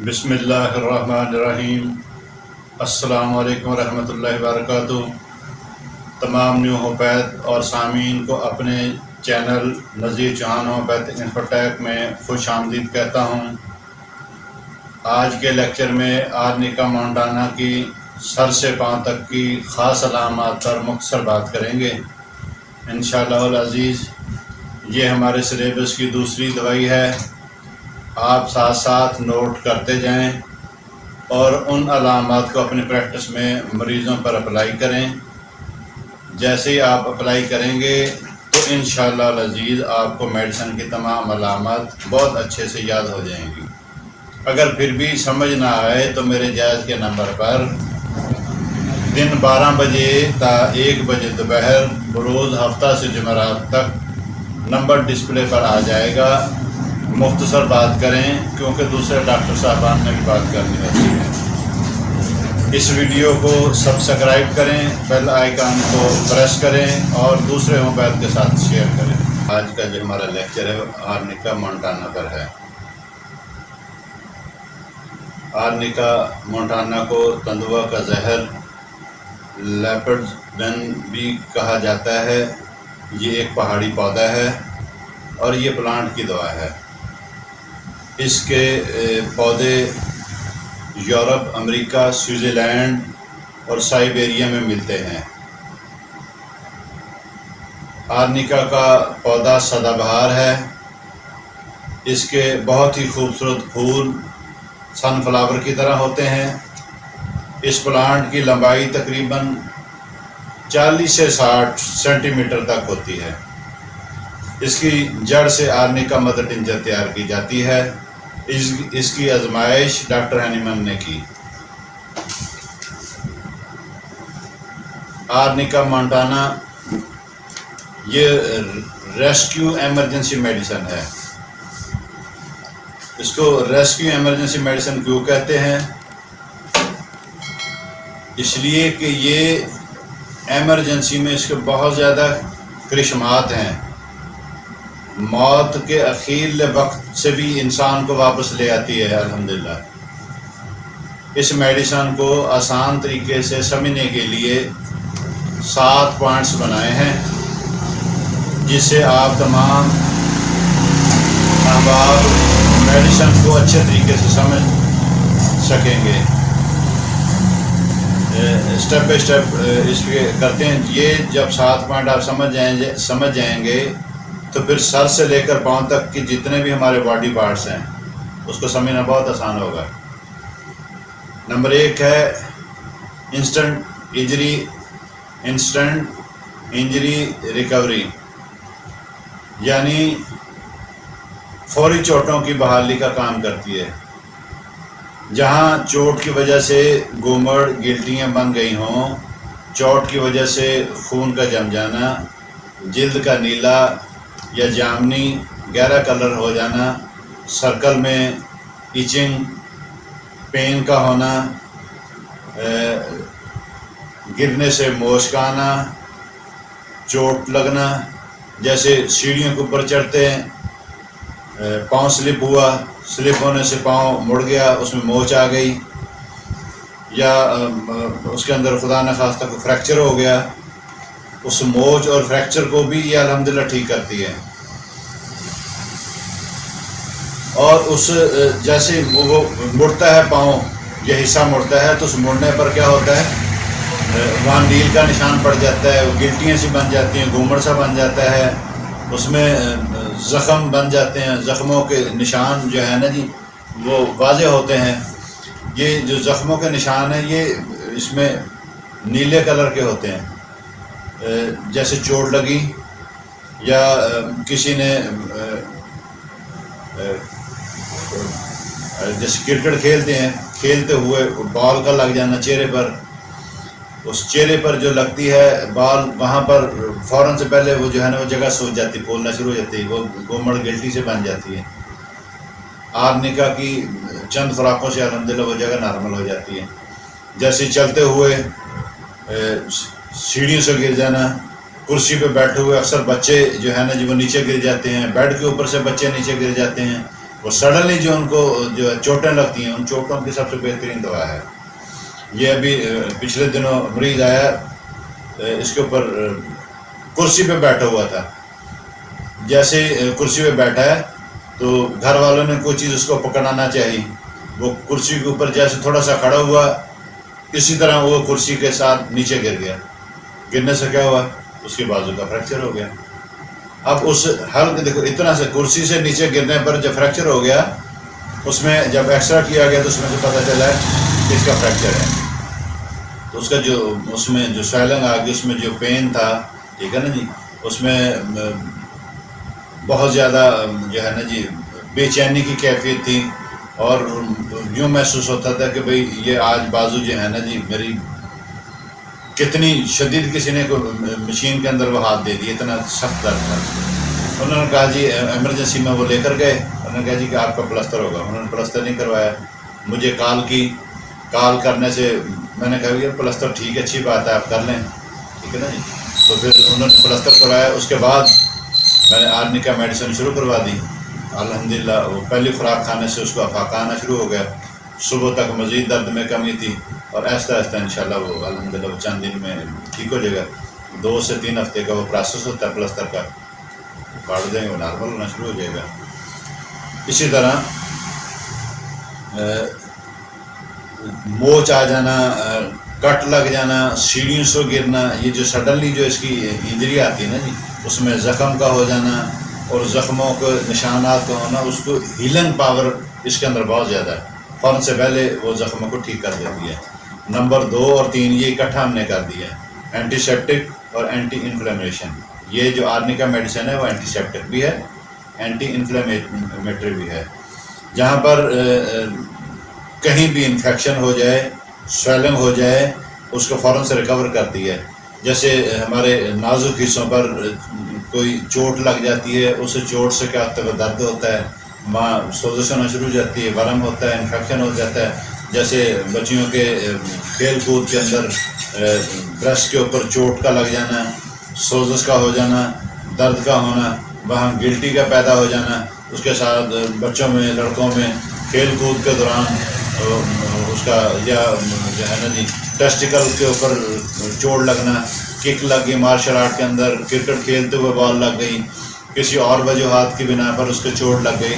بسم اللہ الرحمن الرحیم۔ السلام علیکم ورحمۃ اللہ وبرکاتہ۔ تمام نیو ہومیوپیتھ اور سامعین کو اپنے چینل نذیر چوہان ہومیوپیتھ انفوٹیک میں خوش آمدید کہتا ہوں۔ آج کے لیکچر میں آرنیکا مونٹانا کی سر سے پاؤں تک کی خاص علامات پر مختصر بات کریں گے انشاءاللہ العزیز۔ یہ ہمارے سلیبس کی دوسری دوائی ہے، آپ ساتھ ساتھ نوٹ کرتے جائیں اور ان علامات کو اپنی پریکٹس میں مریضوں پر اپلائی کریں۔ جیسے ہی آپ اپلائی کریں گے تو انشاءاللہ العزیز آپ کو میڈیسن کی تمام علامات بہت اچھے سے یاد ہو جائیں گی۔ اگر پھر بھی سمجھ نہ آئے تو میرے جائز کے نمبر پر دن 12 بجے تا 1 بجے دوپہر بروز ہفتہ سے جمعرات تک نمبر ڈسپلے پر آ جائے گا۔ مختصر بات کریں کیونکہ دوسرے ڈاکٹر صاحبان نے بھی بات کرنی ہوتی ہے۔ اس ویڈیو کو سبسکرائب کریں، بیل آئیکن کو پریس کریں اور دوسرے ہومیوپیتھ کے ساتھ شیئر کریں۔ آج کا جو ہمارا لیکچر ہے وہ آرنیکا مونٹانا پر ہے۔ آرنیکا مونٹانا کو تندوا کا زہر، لیپرڈ ون بھی کہا جاتا ہے۔ یہ ایک پہاڑی پودا ہے اور یہ پلانٹ کی دوا ہے۔ اس کے پودے یورپ، امریکہ، سوئٹزرلینڈ اور سائبیریا میں ملتے ہیں۔ آرنیکا کا پودا سدا بہار ہے۔ اس کے بہت ہی خوبصورت پھول سن فلاور کی طرح ہوتے ہیں۔ اس پلانٹ کی لمبائی تقریباً 40 سے 60 سینٹی میٹر تک ہوتی ہے۔ اس کی جڑ سے آرنیکا مدر ٹنچر تیار کی جاتی ہے۔ اس کی آزمائش ڈاکٹر ہینیمن نے کی۔ آرنیکا مونٹانا یہ ریسکیو ایمرجنسی میڈیسن ہے۔ اس کو ریسکیو ایمرجنسی میڈیسن کیوں کہتے ہیں؟ اس لیے کہ یہ ایمرجنسی میں اس کے بہت زیادہ کرشمات ہیں۔ موت کے اخیر وقت سے بھی انسان کو واپس لے آتی ہے الحمدللہ۔ اس میڈیسن کو آسان طریقے سے سمجھنے کے لیے 7 پوائنٹس بنائے ہیں جس سے آپ تمام احباب میڈیسن کو اچھے طریقے سے سمجھ سکیں گے۔ اسٹیپ بائی اسٹیپ اس پہ کرتے ہیں۔ یہ جب 7 پوائنٹ آپ سمجھ جائیں گے تو پھر سر سے لے کر پاؤں تک کی جتنے بھی ہمارے باڈی پارٹس ہیں اس کو سمجھنا بہت آسان ہوگا۔ نمبر 1 ہے انسٹنٹ انجری ریکوری، یعنی فوری چوٹوں کی بحالی کا کام کرتی ہے۔ جہاں چوٹ کی وجہ سے گومڑ گلٹیاں بن گئی ہوں، چوٹ کی وجہ سے خون کا جم جانا، جلد کا نیلا یا جامنی گہرا کلر ہو جانا، سرکل میں ایچنگ، پین کا ہونا، گرنے سے موچ کا آنا، چوٹ لگنا، جیسے سیڑھیوں کے اوپر چڑھتے ہیں پاؤں سلپ ہونے سے پاؤں مڑ گیا، اس میں موچ آ گئی، یا اس کے اندر خدا نخواستہ کو فریکچر ہو گیا، اس موچ اور فریکچر کو بھی یہ الحمدللہ ٹھیک کرتی ہے۔ اور اس جیسے وہ مڑتا ہے پاؤں، یہ حصہ مڑتا ہے تو اس مڑنے پر کیا ہوتا ہے، وہاں نیل کا نشان پڑ جاتا ہے، وہ گلٹیاں سی بن جاتی ہیں، گومڑ سا بن جاتا ہے، اس میں زخم بن جاتے ہیں۔ زخموں کے نشان جو ہے نا جی وہ واضح ہوتے ہیں۔ یہ جو زخموں کے نشان ہیں یہ اس میں نیلے کلر کے ہوتے ہیں۔ جیسے چوٹ لگی یا کسی نے جیسے کرکٹ کھیلتے ہیں، کھیلتے ہوئے بال کا لگ جانا چہرے پر، اس چہرے پر جو لگتی ہے بال، وہاں پر فوراً سے پہلے وہ جو ہے نا وہ جگہ سوج جاتی، پھولنا شروع ہو جاتی ہے، وہ گومڑ گلٹی سے بن جاتی ہے۔ آرنیکا کی چند خوراکوں سے الحمدللہ وہ جگہ نارمل ہو جاتی ہے۔ جیسے چلتے ہوئے سیڑھیوں سے گر جانا، کرسی پہ بیٹھے ہوئے اکثر بچے جو ہے نا جی وہ نیچے گر جاتے ہیں، بیڈ کے اوپر سے بچے نیچے گر جاتے ہیں، وہ سڈنلی جو ان کو جو چوٹیں لگتی ہیں، ان چوٹوں کی سب سے بہترین دوا ہے یہ۔ ابھی پچھلے دنوں مریض آیا، اس کے اوپر کرسی پہ بیٹھا ہوا تھا، جیسے کرسی پہ بیٹھا ہے تو گھر والوں نے کوئی چیز اس کو پکڑانا چاہیے، وہ کرسی کے اوپر جیسے تھوڑا سا کھڑا ہوا، اسی طرح وہ کرسی کے ساتھ نیچے گر گیا۔ گرنے سے کیا ہوا؟ اس کے بازو کا فریکچر ہو گیا۔ اب اس حل دیکھو، اتنا سے کرسی سے نیچے گرنے پر جب فریکچر ہو گیا، اس میں جب ایکسرا کیا گیا تو اس میں سے پتہ چلا کہ اس کا فریکچر ہے، تو اس کا جو اس میں جو سویلنگ آ گئی، اس میں جو پین تھا، ٹھیک ہے نا جی، اس میں بہت زیادہ جو ہے نا جی بے چینی کی کیفیت تھی، اور یوں محسوس ہوتا تھا کہ بھئی یہ آج بازو جو ہے نا جی میری کتنی شدید، کسی نے مشین کے اندر وہ ہاتھ دے دی، اتنا سخت درد تھا۔ انہوں نے کہا جی ایمرجنسی میں وہ لے کر گئے، انہوں نے کہا جی کہ آپ کا پلسٹر ہوگا۔ انہوں نے پلسٹر نہیں کروایا، مجھے کال کرنے سے میں نے کہا یہ پلسٹر ٹھیک ہے، اچھی بات ہے، آپ کر لیں، ٹھیک ہے نا جی۔ تو پھر انہوں نے پلسٹر کروایا، اس کے بعد میں نے آرنیکا میڈیسن شروع کروا دی۔ الحمدللہ وہ پہلی خوراک کھانے سے اس کو افاقہ آنا شروع ہو گیا، صبح تک مزید درد میں کمی تھی، اور آہستہ آہستہ انشاءاللہ وہ الحمدللہ وہ چند دن میں ٹھیک ہو جائے گا۔ 2 سے 3 ہفتے کا وہ پروسیس ہوتا ہے پلسٹر کا، کاٹ دیں گے وہ نارمل ہونا شروع ہو جائے گا۔ اسی طرح موچ آ جانا، کٹ لگ جانا، سیڑھیوں سے گرنا، یہ جو سڈنلی جو اس کی انجری آتی ہے نا جی، اس میں زخم کا ہو جانا اور زخموں کے نشانات کا ہونا، اس کو ہیلنگ پاور اس کے اندر بہت زیادہ ہے، فوراً سے پہلے وہ زخموں کو ٹھیک کر دیتی ہے۔ نمبر 2 اور 3 یہ اکٹھا ہم نے کر دیا ہے، اینٹی سیپٹک اور اینٹی انفلیمیشن۔ یہ جو آرنیکا میڈیسن ہے وہ اینٹی سیپٹک بھی ہے، اینٹی انفلیمیٹری بھی ہے۔ جہاں پر کہیں بھی انفیکشن ہو جائے، سویلنگ ہو جائے، اس کو فوراً سے ریکور کرتی ہے۔ جیسے ہمارے نازک حصوں پر کوئی چوٹ لگ جاتی ہے، اس چوٹ سے کیا ہوتا ہے، درد ہوتا ہے، ماں سوزش ہونا شروع ہو جاتی ہے، ورم ہوتا ہے، انفیکشن ہو جاتا ہے۔ جیسے بچیوں کے کھیل کود کے اندر برسٹ کے اوپر چوٹ کا لگ جانا، سوزش کا ہو جانا، درد کا ہونا، وہاں گلٹی کا پیدا ہو جانا، اس کے ساتھ بچوں میں، لڑکوں میں کھیل کود کے دوران اس کا یا جو ہے نا جی ٹیسٹیکل کے اوپر چوٹ لگنا، کک لگ گئی مارشل آرٹ کے اندر، کرکٹ کھیلتے ہوئے بال لگ گئی، کسی اور وجوہات کی بنا پر اس کو چوٹ لگ گئی۔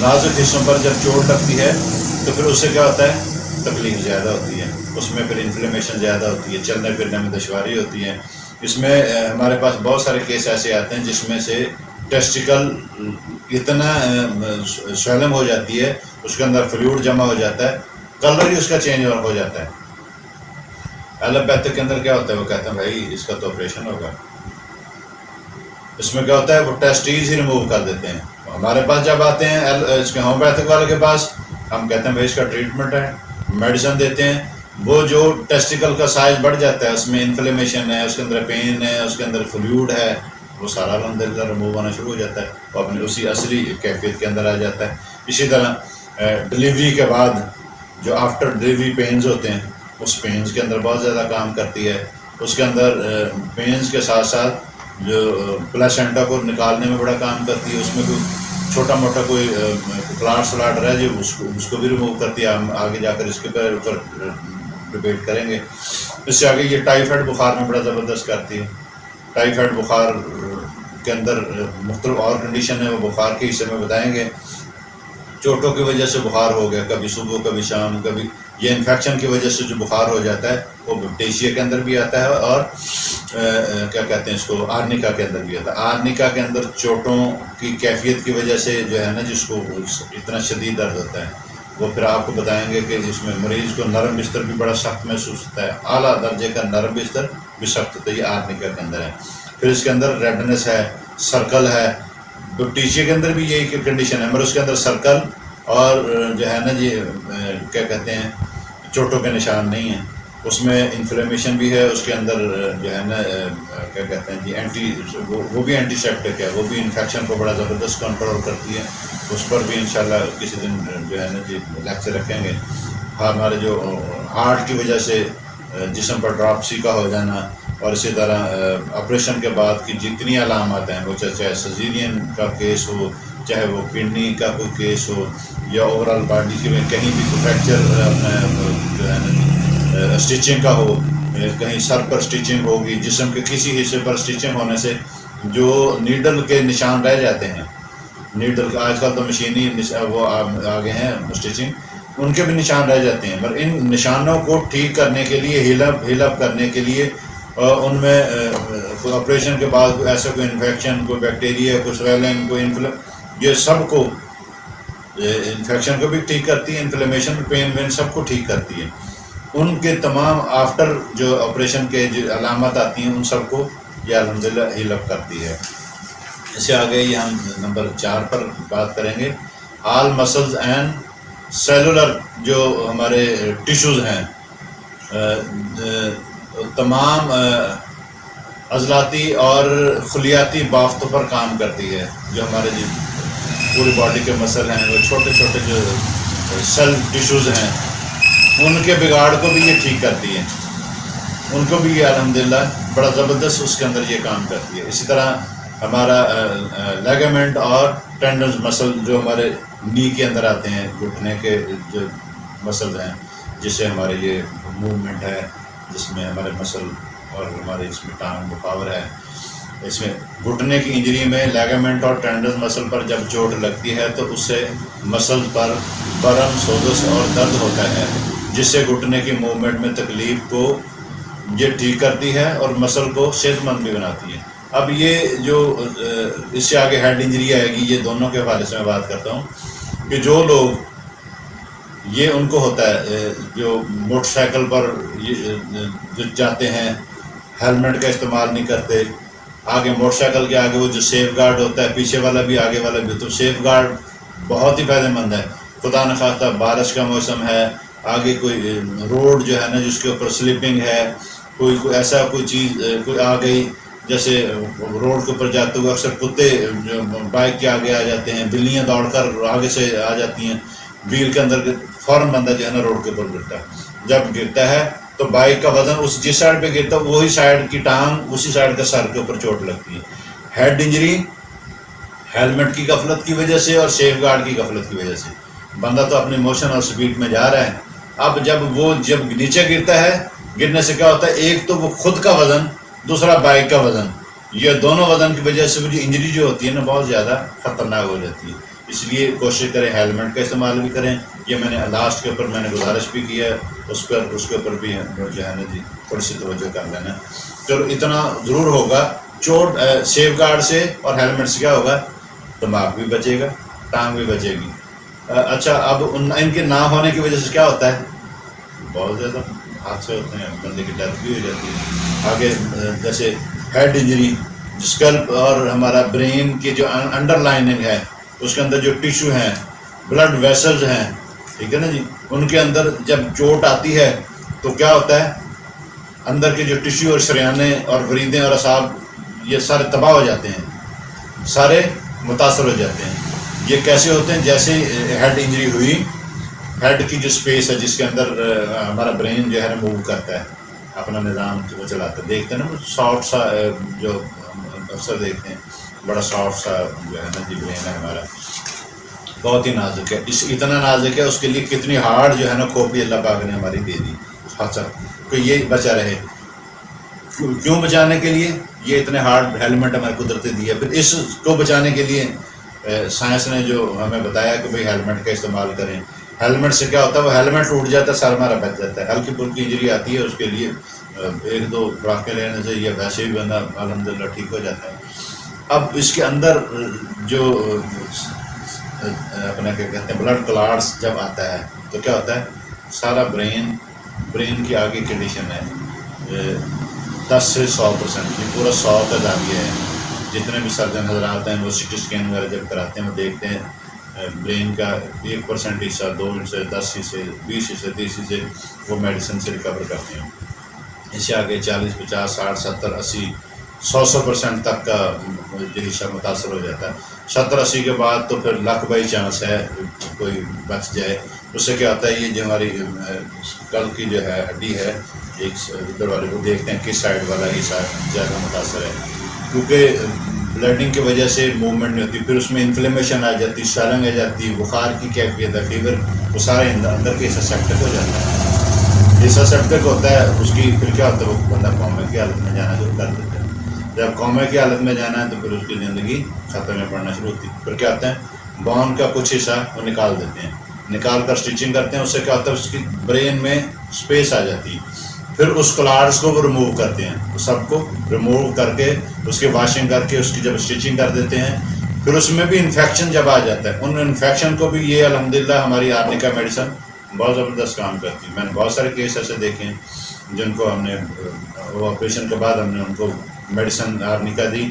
نازک حصوں پر جب چوٹ لگتی ہے تو پھر اس سے کیا ہوتا ہے، تکلیف زیادہ ہوتی ہے، اس میں پھر انفلیمیشن زیادہ ہوتی ہے، چلنے پھرنے میں دشواری ہوتی ہے۔ اس میں ہمارے پاس بہت سارے کیس ایسے آتے ہیں جس میں سے ٹیسٹیکل اتنا سویلنگ ہو جاتی ہے، اس کے اندر فلوئڈ جمع ہو جاتا ہے، کلر ہی اس کا چینج ہو جاتا ہے۔ ایلوپیتھک کے اندر کیا ہوتا ہے، وہ کہتے ہیں بھائی اس کا تو آپریشن ہوگا۔ اس میں کیا ہوتا ہے، وہ ٹیسٹیز ہی ریموو کر دیتے ہیں۔ ہمارے پاس جب آتے ہیں اس کے ہومیوپیتھک والے کے پاس، ہم کہتے ہیں بھائی اس کا ٹریٹمنٹ ہے، میڈیسن دیتے ہیں، وہ جو ٹیسٹیکل کا سائز بڑھ جاتا ہے، اس میں انفلیمیشن ہے، اس کے اندر پین ہے، اس کے اندر فلوئڈ ہے، وہ سارا الحمدللہ ریموو ہونا شروع ہو جاتا ہے، وہ اپنی اسی اصلی کیفیت کے اندر آ جاتا ہے۔ اسی طرح ڈلیوری کے بعد جو آفٹر ڈلیوری پینز ہوتے ہیں، اس پینز کے اندر بہت زیادہ کام کرتی ہے۔ اس کے اندر پینز کے ساتھ ساتھ جو پلاسینٹا کو نکالنے میں بڑا کام کرتی ہے، اس میں کوئی چھوٹا موٹا کوئی کلاٹ سلاٹ رہ جائے اس کو بھی ریموو کرتی ہے۔ ہم آگے جا کر اس کے اوپر ڈبیٹ کریں گے۔ اس سے آگے یہ ٹائیفائڈ بخار میں بڑا زبردست کرتی ہے۔ ٹائیفائڈ بخار کے اندر مختلف اور کنڈیشن ہے، وہ بخار کے حصے میں بتائیں گے۔ چوٹوں کی وجہ سے بخار ہو گیا، کبھی صبح کبھی شام، کبھی یہ انفیکشن کی وجہ سے جو بخار ہو جاتا ہے وہ بیکٹیشیا کے اندر بھی آتا ہے، اور کیا کہتے ہیں اس کو، آرنیکا کے اندر بھی آتا ہے۔ آرنیکا کے اندر چوٹوں کی کیفیت کی وجہ سے جو ہے نا جس کو اتنا شدید درد ہوتا ہے، وہ پھر آپ کو بتائیں گے کہ اس میں مریض کو نرم بستر بھی بڑا سخت محسوس ہوتا ہے، اعلیٰ درجے کا نرم بستر بھی سخت ہوتا ہے، یہ آرنیکا کے اندر ہے۔ پھر اس کے اندر ریڈنس ہے، سرکل ہے، بیکٹیشیا کے اندر بھی یہی کنڈیشن ہے، مگر اس کے اندر سرکل اور جو ہے نا جی کیا کہتے ہیں چوٹوں کے نشان نہیں ہیں، اس میں انفلیمیشن بھی ہے، اس کے اندر جو ہے نا کیا کہتے ہیں جی وہ بھی اینٹی سیپٹک ہے، وہ بھی انفیکشن کو بڑا زبردست کنٹرول کرتی ہے۔ اس پر بھی انشاءاللہ کسی دن جو ہے نا جی لیکچر رکھیں گے۔ ہمارے جو ہارٹ کی وجہ سے جسم پر ڈراپسی کا ہو جانا، اور اسی طرح آپریشن کے بعد کی جتنی علامات ہیں، وہ چاہے سیزیرین کا کیس ہو چاہے وہ کڈنی کا کوئی کیس ہو یا اوور آل باڈی کے میں کہیں بھی کوئی فریکچر جو ہے نا اسٹیچنگ کا ہو، کہیں سر پر اسٹیچنگ ہوگی، جسم کے کسی حصے پر اسٹیچنگ ہونے سے جو نیڈل کے نشان رہ جاتے ہیں، نیڈل کا آج کل تو مشینی وہ آگے ہیں اسٹیچنگ، ان کے بھی نشان رہ جاتے ہیں، پر ان نشانوں کو ٹھیک کرنے کے لیے ہیل اپ کرنے کے لیے ان میں آپریشن کے بعد ایسا کوئی انفیکشن، کوئی بیکٹیریا، کوئی سویلنگ، کوئی یہ سب کو انفیکشن کو بھی ٹھیک کرتی ہے، انفلیمیشن، پین وین سب کو ٹھیک کرتی ہے. ان کے تمام آفٹر جو آپریشن کے جو علامات آتی ہیں ان سب کو یہ الحمدللہ ہیل اپ کرتی ہے. اس سے آگے یہ ہم نمبر 4 پر بات کریں گے. آل مسلز اینڈ سیلولر جو ہمارے ٹیشوز ہیں، تمام عضلاتی اور خلیاتی بافتوں پر کام کرتی ہے. جو ہمارے پوری باڈی کے مسل ہیں، وہ چھوٹے چھوٹے جو سیل ٹیشوز ہیں، ان کے بگاڑ کو بھی یہ ٹھیک کرتی ہے، ان کو بھی یہ الحمدللہ بڑا زبردست اس کے اندر یہ کام کرتی ہے. اسی طرح ہمارا لیگامنٹ اور ٹینڈنز مسل جو ہمارے نی کے اندر آتے ہیں، گھٹنے کے جو مسل ہیں، جس سے ہمارے یہ موومنٹ ہے، جس میں ہمارے مسل اور ہمارے اس میں ٹانگ میں پاور ہے. اس میں گھٹنے کی انجری میں لیگامنٹ اور ٹینڈنز مسل پر جب چوٹ لگتی ہے تو اس سے مسل پر برم، سوزش اور درد ہوتا ہے، جس سے گھٹنے کی موومنٹ میں تکلیف کو یہ ٹھیک کرتی ہے اور مسل کو صحت مند بھی بناتی ہے. اب یہ جو اس سے آگے ہیڈ انجری آئے گی، یہ دونوں کے حوالے سے میں بات کرتا ہوں کہ جو لوگ یہ ان کو ہوتا ہے جو موٹر سائیکل پر جو جاتے ہیں، ہیلمٹ کا استعمال نہیں کرتے، آگے موٹر سائیکل کے آگے وہ جو سیف گارڈ ہوتا ہے، پیچھے والا بھی آگے والا بھی، تو سیف گارڈ بہت ہی فائدہ مند ہے. خدا نخواستہ بارش کا موسم ہے، آگے کوئی روڈ جو ہے نا جس کے اوپر سلپنگ ہے، کوئی ایسا کوئی چیز کوئی آ گئی، جیسے روڈ کے اوپر جاتے ہوئے اکثر کتے جو بائک کے آگے آ جاتے ہیں، بلیاں دوڑ کر آگے سے آ جاتی ہیں، ویل کے اندر فوراً بندہ جو ہے نا روڈ کے اوپر گرتا ہے. جب گرتا ہے تو بائک کا وزن اس جس سائڈ پہ گرتا ہے وہی سائڈ کی ٹانگ اسی سائڈ کا سر کے اوپر چوٹ لگتی ہے. ہیڈ انجری ہیلمٹ کی غفلت کی وجہ سے اور سیف گارڈ کی غفلت کی وجہ سے، بندہ تو اپنی موشن اور سپیڈ میں جا رہا ہے، اب جب نیچے گرتا ہے، گرنے سے کیا ہوتا ہے، ایک تو وہ خود کا وزن، دوسرا بائک کا وزن، یہ دونوں وزن کی وجہ سے مجھے انجری جو ہوتی ہے نا بہت زیادہ خطرناک ہو جاتی ہے. اس لیے کوشش کریں ہیلمٹ کا استعمال بھی کریں. یہ میں نے لاسٹ کے اوپر میں نے گزارش بھی کی ہے، اس کے اوپر بھی جو ہے نا جی تھوڑی سی توجہ کر لینا. چلو اتنا ضرور ہوگا، چوٹ سیف گارڈ سے اور ہیلمٹ سے کیا ہوگا، دماغ بھی بچے گا، ٹانگ بھی بچے گی. اچھا، اب ان کے نہ ہونے کی وجہ سے کیا ہوتا ہے، بہت زیادہ حادثے ہوتے ہیں، بندے کی ڈیتھ بھی ہو جاتی ہے. آگے جیسے ہیڈ انجری، اسکلپ اور ہمارا برین کی جو انڈر لائننگ ہے، اس کے اندر جو ٹیشو ہیں، بلڈ ویسلز ہیں، ٹھیک ہے نا جی، ان کے اندر جب چوٹ آتی ہے تو کیا ہوتا ہے، اندر کے جو ٹیشو اور شریانے اور وریدیں اور اعصاب یہ سارے تباہ ہو جاتے ہیں، سارے متاثر ہو جاتے ہیں. یہ کیسے ہوتے ہیں، جیسے ہیڈ انجری ہوئی، ہیڈ کی جو سپیس ہے جس کے اندر ہمارا برین جو ہے نا موو کرتا ہے، اپنا نظام وہ چلاتا ہے، دیکھتے ہیں نا سافٹ سا جو اکثر دیکھتے ہیں، بڑا سافٹ سا جو ہے نا جی برین ہے ہمارا، بہت ہی نازک ہے. اتنا نازک ہے، اس کے لیے کتنی ہارڈ جو ہے نا کھوپڑی اللہ پاک نے ہماری دے دی حادثہ کہ یہ بچا رہے. کیوں بچانے کے لیے یہ اتنے ہارڈ ہیلمٹ ہمیں قدرت دی ہے. پھر اس کو بچانے کے لیے سائنس نے جو ہمیں بتایا کہ بھئی ہیلمٹ کا استعمال کریں. ہیلمٹ سے کیا ہوتا ہے، وہ ہیلمٹ ٹوٹ جاتا ہے، سر ہمارا بچ جاتا ہے. ہلکی پھلکی انجری آتی ہے، اس کے لیے ایک دو پڑاخے لینے سے یا ویسے ہی بندہ الحمدللہ ٹھیک ہو جاتا ہے. اب اس کے اندر جو اپنا کیا کہتے ہیں بلڈ کلاٹس جب آتا ہے تو کیا ہوتا ہے، سارا برین کی آگے کنڈیشن ہے 10 سے 100%، یہ پورا 100 کا زاویہ ہے. جتنے بھی سرجن حضرات ہیں وہ سی ٹی اسکین وغیرہ جب کراتے ہیں وہ دیکھتے ہیں برین کا 1% حصہ، 2 حصے، 10 حصے، 20 حصے، 30 حصے وہ میڈیسن سے ریکور کرتے ہیں. اس سے آگے 40، 50، 60، 70، 80، 100% تک کا جو حصہ متاثر ہو جاتا ہے. 70، 80 کے بعد تو پھر لاکھ بائی چانس ہے کوئی بچ جائے. اس سے کیا ہوتا ہے، یہ جو ہماری کل کی جو ہے ہڈی ہے، ایک ادھر والے کو دیکھتے ہیں کس سائڈ والا حصہ زیادہ متاثر ہے، کیونکہ بلڈنگ کی وجہ سے موومنٹ نہیں ہوتی، پھر اس میں انفلیمیشن آ جاتی، سویلنگ آ جاتی، بخار کی کیفیت ہے، فیور، وہ سارے اندر کے حصہ سیپٹک ہو جاتا ہے، حصہ سیپٹک ہوتا ہے، اس کی پھر کیا ہوتا ہے، وہ بندہ کومے کی حالت میں جانا شروع کر دیتا ہے، جب کومے کی حالت میں جانا ہے تو پھر اس کی زندگی خطرے میں پڑنا شروع ہوتی ہے، پھر کیا ہوتا ہے، بون کا کچھ حصہ وہ نکال دیتے ہیں، نکال کر اسٹیچنگ کرتے ہیں، اس سے کیا ہوتا ہے، اس کی برین میں اسپیس آ جاتی ہے، پھر اس کلاڈس کو وہ ریموو کرتے ہیں، وہ سب کو ریموو کر کے اس کی واشنگ کر کے اس کی جب اسٹیچنگ کر دیتے ہیں، پھر اس میں بھی انفیکشن جب آ جاتا ہے، ان انفیکشن کو بھی یہ الحمدللہ ہماری آرنیکا میڈیسن بہت زبردست کام کرتی ہے۔ میں نے بہت سارے کیس ایسے دیکھے ہیں جن کو ہم نے وہ آپریشن کے بعد ہم نے ان کو میڈیسن آرنیکا دی،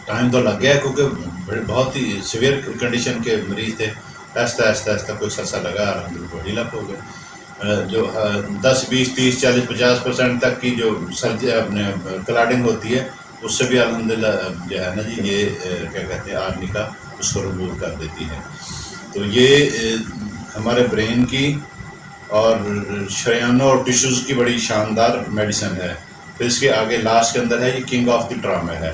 ٹائم تو لگ گیا کیونکہ بہت ہی سیویئر کنڈیشن کے مریض تھے، آہستہ آہستہ آہستہ کچھ عرصہ لگا، الحمدللہ ڈھیل اپ ہو گئے، جو 10 20 30 40 50% تک کی جو سرجری اپنے کلاڈنگ ہوتی ہے اس سے بھی الحمدللہ جو ہے نا جی یہ کیا کہتے ہیں آرنیکا اس کو ریموو کر دیتی ہے۔ تو یہ ہمارے برین کی اور شریانوں اور ٹیشوز کی بڑی شاندار میڈیسن ہے۔ پھر اس کے آگے لاسٹ کے اندر ہے یہ کنگ آف دی ٹراما ہے،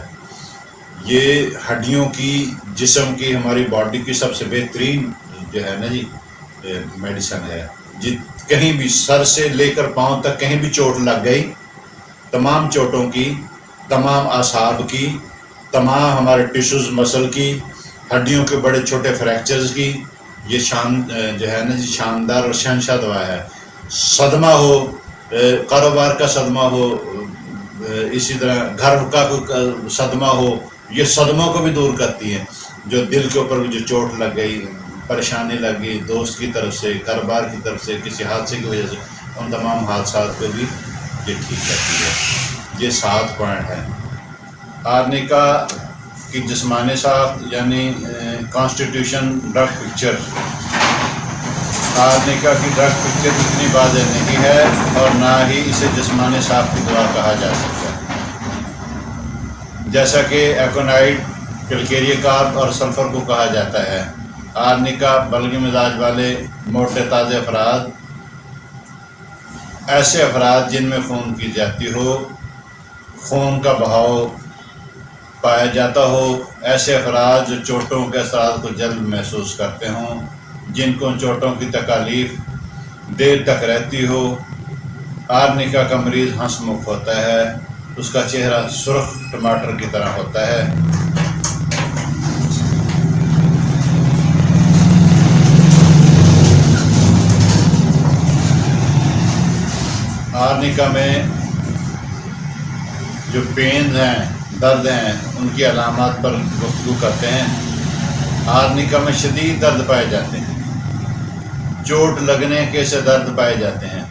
یہ ہڈیوں کی، جسم کی، ہماری باڈی کی سب سے بہترین جو ہے نا جی میڈیسن ہے۔ کہیں بھی سر سے لے کر پاؤں تک کہیں بھی چوٹ لگ گئی، تمام چوٹوں کی، تمام اعصاب کی، تمام ہمارے ٹیشوز مسل کی، ہڈیوں کے بڑے چھوٹے فریکچرز کی، یہ جو ہے نا جی شاندار اور شہنشاہ دوا ہے۔ صدمہ ہو، کاروبار کا صدمہ ہو، اسی طرح گھر کا کوئی صدمہ ہو، یہ صدموں کو بھی دور کرتی ہے۔ جو دل کے اوپر جو چوٹ لگ گئی، پریشانی لگ گئی دوست کی طرف سے، کاروبار کی طرف سے، کسی حادثے کی وجہ سے، ان تمام حادثات کو بھی یہ ٹھیک کرتی ہے۔ یہ 7 پوائنٹ ہیں۔ آرنیکا کی جسمانی ساخت یعنی کانسٹیٹیوشن ڈرگ پکچر، آرنیکا کی ڈرگ پکچر اتنی واضح نہیں ہے اور نہ ہی اسے جسمانی ساخت کی دوا کہا جا سکتا ہے، جیسا کہ ایکونائٹ، کیلکیریا کارب اور سلفر کو کہا جاتا ہے۔ آرنیکا بلغی مزاج والے موٹے تازے افراد، ایسے افراد جن میں خون کی زیادتی ہو، خون کا بہاؤ پایا جاتا ہو، ایسے افراد جو چوٹوں کے اثرات کو جلد محسوس کرتے ہوں، جن کو چوٹوں کی تکالیف دیر تک رہتی ہو۔ آرنیکا کا مریض ہنس مکھ ہوتا ہے، اس کا چہرہ سرخ ٹماٹر کی طرح ہوتا ہے۔ آرنیکا میں جو پینز ہیں، درد ہیں، ان کی علامات پر گفتگو کرتے ہیں۔ آرنیکا میں شدید درد پائے جاتے ہیں، چوٹ لگنے کے سے درد پائے جاتے ہیں۔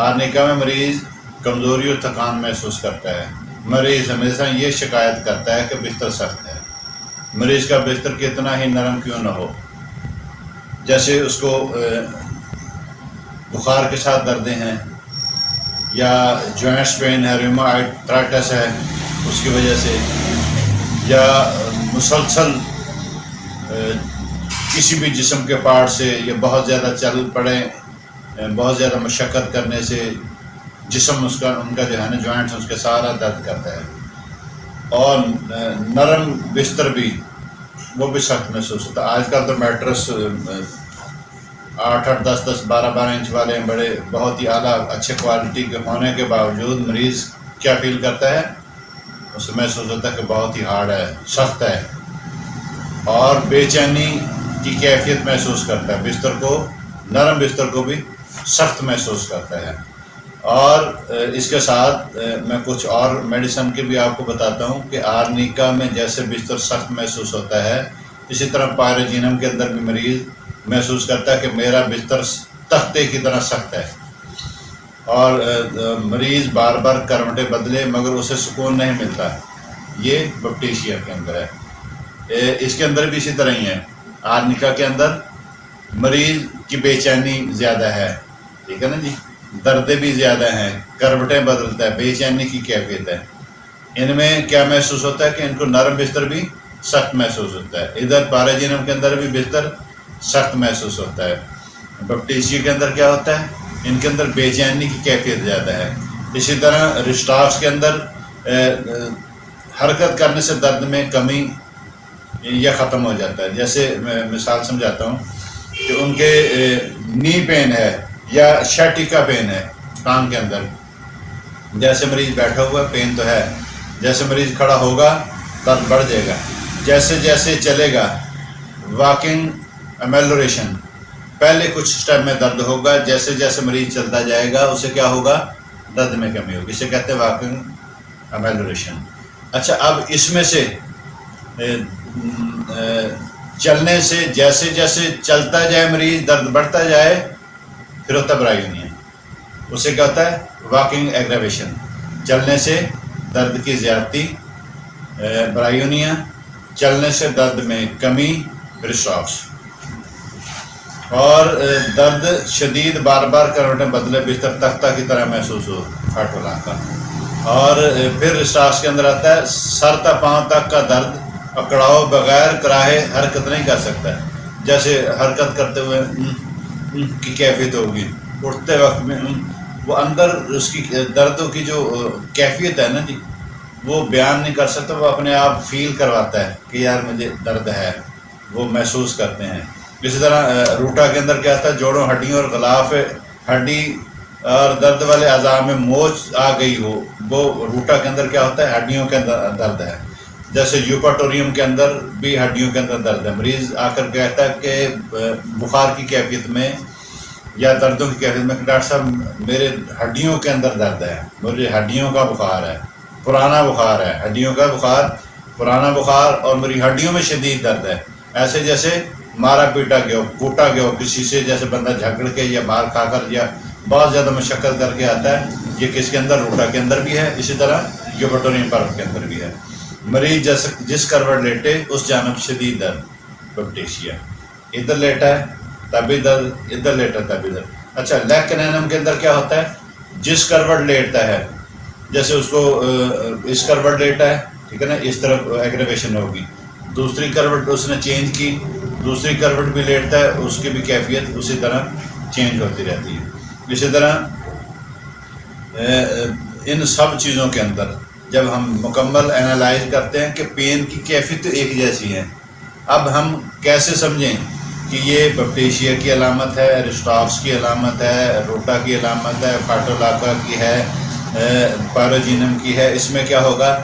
آرنیکا میں مریض کمزوری اور تھکان محسوس کرتا ہے۔ مریض ہمیشہ یہ شکایت کرتا ہے کہ بستر سخت ہے، مریض کا بستر کتنا ہی نرم کیوں نہ ہو، جیسے اس کو بخار کے ساتھ دردیں ہیں، یا جوائنٹس پین ہے، ریوماٹائٹس ہے اس کی وجہ سے، یا مسلسل کسی بھی جسم کے پارٹ سے یہ بہت زیادہ چل پڑے، بہت زیادہ مشقت کرنے سے جسم ان کا جو ہے نا جوائنٹس اس کے سارا درد کرتا ہے، اور نرم بستر بھی وہ بھی سخت محسوس ہوتا ہے۔ آج کل تو میٹرس 8 10 10 12 انچ والے بڑے بہت ہی اعلیٰ اچھے کوالٹی کے ہونے کے باوجود مریض کیا فیل کرتا ہے، اس سے محسوس ہوتا ہے کہ بہت ہی ہارڈ ہے، سخت ہے، اور بے چینی کی کیفیت محسوس کرتا ہے، بستر کو، نرم بستر کو بھی سخت محسوس کرتا ہے۔ اور اس کے ساتھ میں کچھ اور میڈیسن کے بھی آپ کو بتاتا ہوں کہ آرنیکا میں جیسے بستر سخت محسوس ہوتا ہے، اسی طرح پائروجینم کے اندر بھی مریض محسوس کرتا ہے کہ میرا بستر تختے کی طرح سخت ہے، اور مریض بار بار کروٹیں بدلے مگر اسے سکون نہیں ملتا۔ یہ بپٹیشیا کے اندر ہے۔ اس کے اندر بھی اسی طرح ہی ہے، آرنیکا کے اندر مریض کی بے چینی زیادہ ہے، ٹھیک ہے نا جی، دردیں بھی زیادہ ہیں، کروٹیں بدلتا ہے، بے چینی کی کیفیت ہے۔ ان میں کیا محسوس ہوتا ہے کہ ان کو نرم بستر بھی سخت محسوس ہوتا ہے، ادھر پائروجینم کے اندر بھی بستر سخت محسوس ہوتا ہے۔ بپٹیشیا کے اندر کیا ہوتا ہے، ان کے اندر بے چینی کی کیفیت زیادہ ہے۔ اسی طرح رسٹاکس کے اندر حرکت کرنے سے درد میں کمی یا ختم ہو جاتا ہے. جیسے میں مثال سمجھاتا ہوں کہ ان کے نی پین ہے یا شیٹیکا پین ہے ٹانگ کے اندر. جیسے مریض بیٹھا ہوا پین تو ہے، جیسے مریض کھڑا ہوگا درد بڑھ جائے گا. جیسے جیسے چلے گا واکنگ امیلوریشن، پہلے کچھ سٹیپ میں درد ہوگا، جیسے جیسے مریض چلتا جائے گا اسے کیا ہوگا، درد میں کمی ہوگی. اسے کہتے ہیں واکنگ امیلوریشن. اچھا، اب اس میں سے چلنے سے جیسے جیسے چلتا جائے مریض درد بڑھتا جائے، پھر ہوتا ہے برائیونیا. اسے کیا ہوتا ہے، واکنگ ایگراویشن، چلنے سے درد کی زیادتی برائیونیا، چلنے سے درد میں کمی رسٹاکس. اور درد شدید بار بار کروٹیں بدلے بستر تختہ کی طرح محسوس ہو پھٹ ولا کا. اور پھر رسٹاکس کے اندر آتا ہے سر تا پاؤں تک کا درد، اکڑاؤ بغیر کراہے حرکت نہیں کر سکتا. جیسے حرکت کرتے ہوئے کی کیفیت ہوگی، اٹھتے وقت میں وہ اندر اس کی دردوں کی جو کیفیت ہے نا جی، وہ بیان نہیں کر سکتا، وہ اپنے آپ فیل کرواتا ہے کہ یار مجھے درد ہے، وہ محسوس کرتے ہیں. اسی طرح روٹا کے اندر کیا تھا، جوڑوں ہڈیوں اور غلاف ہڈی اور درد والے اعضاء میں موچ آ گئی ہو، وہ روٹا کے اندر کیا ہوتا ہے، ہڈیوں کے اندر درد ہے. جیسے یوپاٹوریم کے اندر بھی ہڈیوں کے اندر درد ہے. مریض آ کر کہتا ہے کہ بخار کی کیفیت میں یا دردوں کی کیفیت میں کہ ڈاکٹر صاحب میرے ہڈیوں کے اندر درد ہے، مجھے ہڈیوں کا بخار ہے، پرانا بخار ہے، ہڈیوں کا بخار، پرانا بخار، اور میری ہڈیوں میں شدید درد ہے. ایسے جیسے مارا پیٹا گیا ہو، کوٹا گیا ہو کسی سے، جیسے بندہ جھگڑ کے یا مار کھا کر یا بہت زیادہ مشقت کر کے آتا ہے. یہ کس کے اندر، روٹا کے اندر بھی ہے، اسی طرح یوپاٹوریم پرف کے اندر بھی ہے. مریض جس کروٹ لیٹے اس جانب شدید درد بپٹیشیا، ادھر لیٹا ہے تبھی درد، ادھر لیٹا تبھی درد. اچھا، لیگ کینینم کے اندر کیا ہوتا ہے، جس کروٹ لیٹتا ہے، جیسے اس کو اس کروٹ لیٹا ہے، ٹھیک ہے نا، اس طرف ایگریویشن ہوگی. دوسری کروٹ اس نے چینج کی، دوسری کروٹ بھی لیٹتا ہے، اس کی بھی کیفیت اسی طرح چینج ہوتی رہتی ہے. اسی طرح ان سب چیزوں کے اندر جب ہم مکمل انالائز کرتے ہیں کہ پین کی کیفیت تو ایک جیسی ہے، اب ہم کیسے سمجھیں کہ یہ بپٹیشیا کی علامت ہے، رسٹاکس کی علامت ہے، روٹا کی علامت ہے، فاٹولاکا کی ہے، پائروجینم کی ہے. اس میں کیا ہوگا،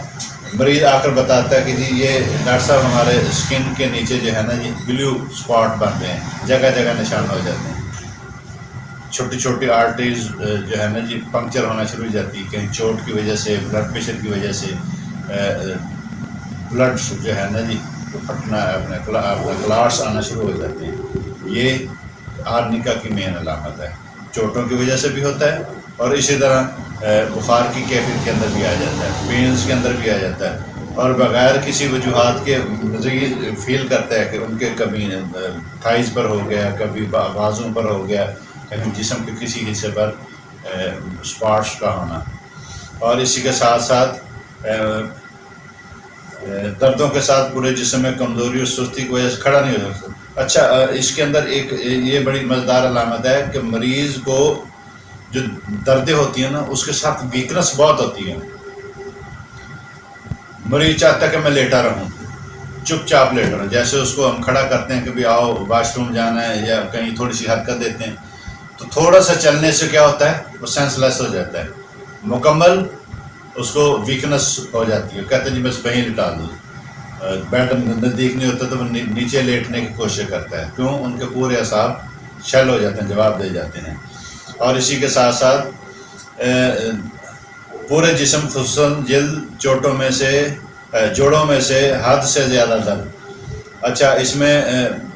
مریض آ کر بتاتا ہے کہ جی یہ ڈاکٹر صاحب ہمارے اسکن کے نیچے جو ہے نا جی بلیو اسپاٹ بنتے ہیں، جگہ جگہ نشان ہو جاتے ہیں، چھوٹی چھوٹی آرٹریز جو ہے نا جی پنکچر ہونا شروع ہو جاتی ہے، کہیں چوٹ کی وجہ سے، بلڈ پریشر کی وجہ سے بلڈ جو ہے نا جی پھٹنا، اپنا کلاٹس آنا شروع ہو جاتے ہیں. یہ آرنیکا کی مین علامت ہے. چوٹوں کی وجہ سے بھی ہوتا ہے، اور اسی طرح بخار کی کیفیت کے اندر بھی آ جاتا ہے، پینس کے اندر بھی آ جاتا ہے، اور بغیر کسی وجوہات کے مریض فیل کرتا ہے کہ ان کے کبھی تھائز پر ہو گیا، کبھی بازوں پر ہو گیا، کبھی جسم کے کسی حصے پر اسپاٹس کا ہونا. اور اسی کے ساتھ ساتھ دردوں کے ساتھ پورے جسم میں کمزوری اور سستی کی وجہ سے کھڑا نہیں ہو سکتا. اچھا، اس کے اندر ایک یہ بڑی مزیدار علامت ہے کہ مریض کو جو دردیں ہوتی ہیں نا اس کے ساتھ ویکنس بہت ہوتی ہے. مریض چاہتا ہے کہ میں لیٹا رہوں، چپ چاپ لیٹ رہوں. جیسے اس کو ہم کھڑا کرتے ہیں کہ بھی آؤ واش روم جانا ہے یا کہیں تھوڑی سی حرکت دیتے ہیں، تو تھوڑا سا چلنے سے کیا ہوتا ہے، وہ سینس لیس ہو جاتا ہے، مکمل اس کو ویکنس ہو جاتی ہے. کہتے ہیں جی بس وہیں لٹا دو، بیڈ نزدیک نہیں ہوتا تو وہ نیچے لیٹنے کی کوشش کرتا ہے. کیوں، ان کے پورے اعصاب شل ہو جاتے ہیں، جواب دے جاتے ہیں. اور اسی کے ساتھ ساتھ پورے جسم خصوصاً جلد چوٹوں میں سے، جوڑوں میں سے حد سے زیادہ درد. اچھا، اس میں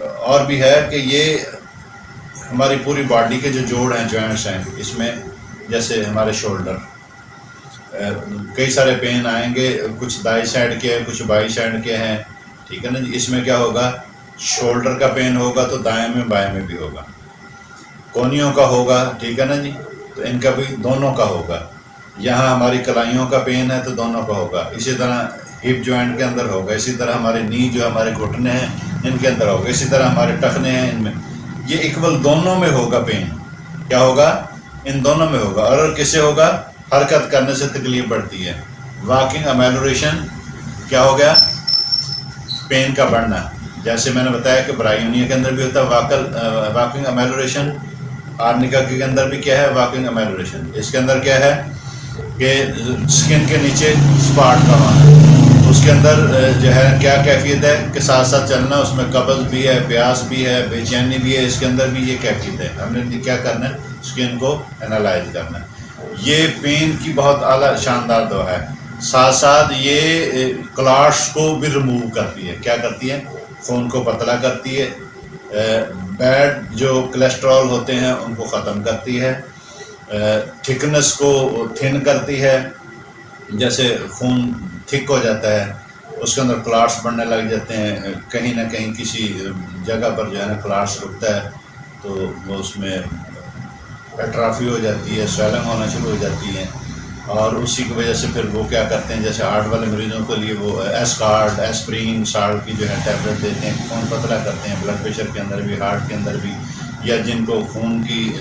اور بھی ہے کہ یہ ہماری پوری باڈی کے جو جوڑ ہیں، جوائنٹس ہیں، اس میں جیسے ہمارے شولڈر، کئی سارے پین آئیں گے، کچھ دائیں سائڈ کے ہیں، کچھ بائیں سائڈ کے ہیں، ٹھیک ہے نا جی. اس میں کیا ہوگا، شولڈر کا پین ہوگا تو دائیں میں بائیں میں بھی ہوگا، کونیوں کا ہوگا، ٹھیک ہے نا جی، تو ان کا بھی دونوں کا ہوگا. یہاں ہماری کلائیوں کا پین ہے تو دونوں کا ہوگا. اسی طرح ہپ جوائنٹ کے اندر ہوگا، اسی طرح ہمارے نی جو ہمارے گھٹنے ہیں ان کے اندر ہوگا، اسی طرح ہمارے ٹخنے ہیں ان میں. یہ اکول دونوں میں ہوگا پین. کیا ہوگا، ان دونوں میں ہوگا. اور کس سے ہوگا، حرکت کرنے سے تکلیف بڑھتی ہے، واکنگ امیلوریشن کیا ہو گیا؟ پین کا بڑھنا. جیسے میں نے بتایا کہ برائیونیا کے اندر بھی ہوتا ہے واکنگ امیلوریشن، آرنیکا کے اندر بھی کیا ہے؟ واکنگ امیلوریشن. اس کے اندر کیا ہے کہ اسکن کے نیچے اسپاٹ کا ہونا، اس کے اندر جو ہے کیا کیفیت ہے کہ ساتھ ساتھ چلنا، اس میں قبض بھی ہے، پیاس بھی ہے، بے چینی بھی ہے، اس کے اندر بھی یہ کیفیت ہے. ہم نے کیا کرنا ہے؟ اسکن کو انالائز کرنا ہے. یہ پین کی بہت اعلیٰ شاندار دوا ہے. ساتھ ساتھ یہ کلاٹس کو بھی ریموو کرتی ہے. کیا کرتی ہے؟ خون کو پتلا کرتی ہے، بیڈ جو کولیسٹرول ہوتے ہیں ان کو ختم کرتی ہے، تھکنس کو تھن کرتی ہے. جیسے خون تھک ہو جاتا ہے، اس کے اندر کلاٹس بڑھنے لگ جاتے ہیں، کہیں نہ کہیں کسی جگہ پر جو ہے نا کلاٹس رکتا ہے تو وہ اس میں ایٹرافی ہو جاتی ہے، سویلنگ ہونا شروع ہو جاتی ہے، اور اسی کی وجہ سے پھر وہ کیا کرتے ہیں، جیسے ہارٹ والے مریضوں کے لیے وہ ایسکارڈ، ایسپرین، سالٹ کی جو ہے ٹیبلٹ دیتے ہیں، خون پتلا کرتے ہیں. بلڈ پریشر کے اندر بھی، ہارٹ کے اندر بھی، یا جن کو خون کی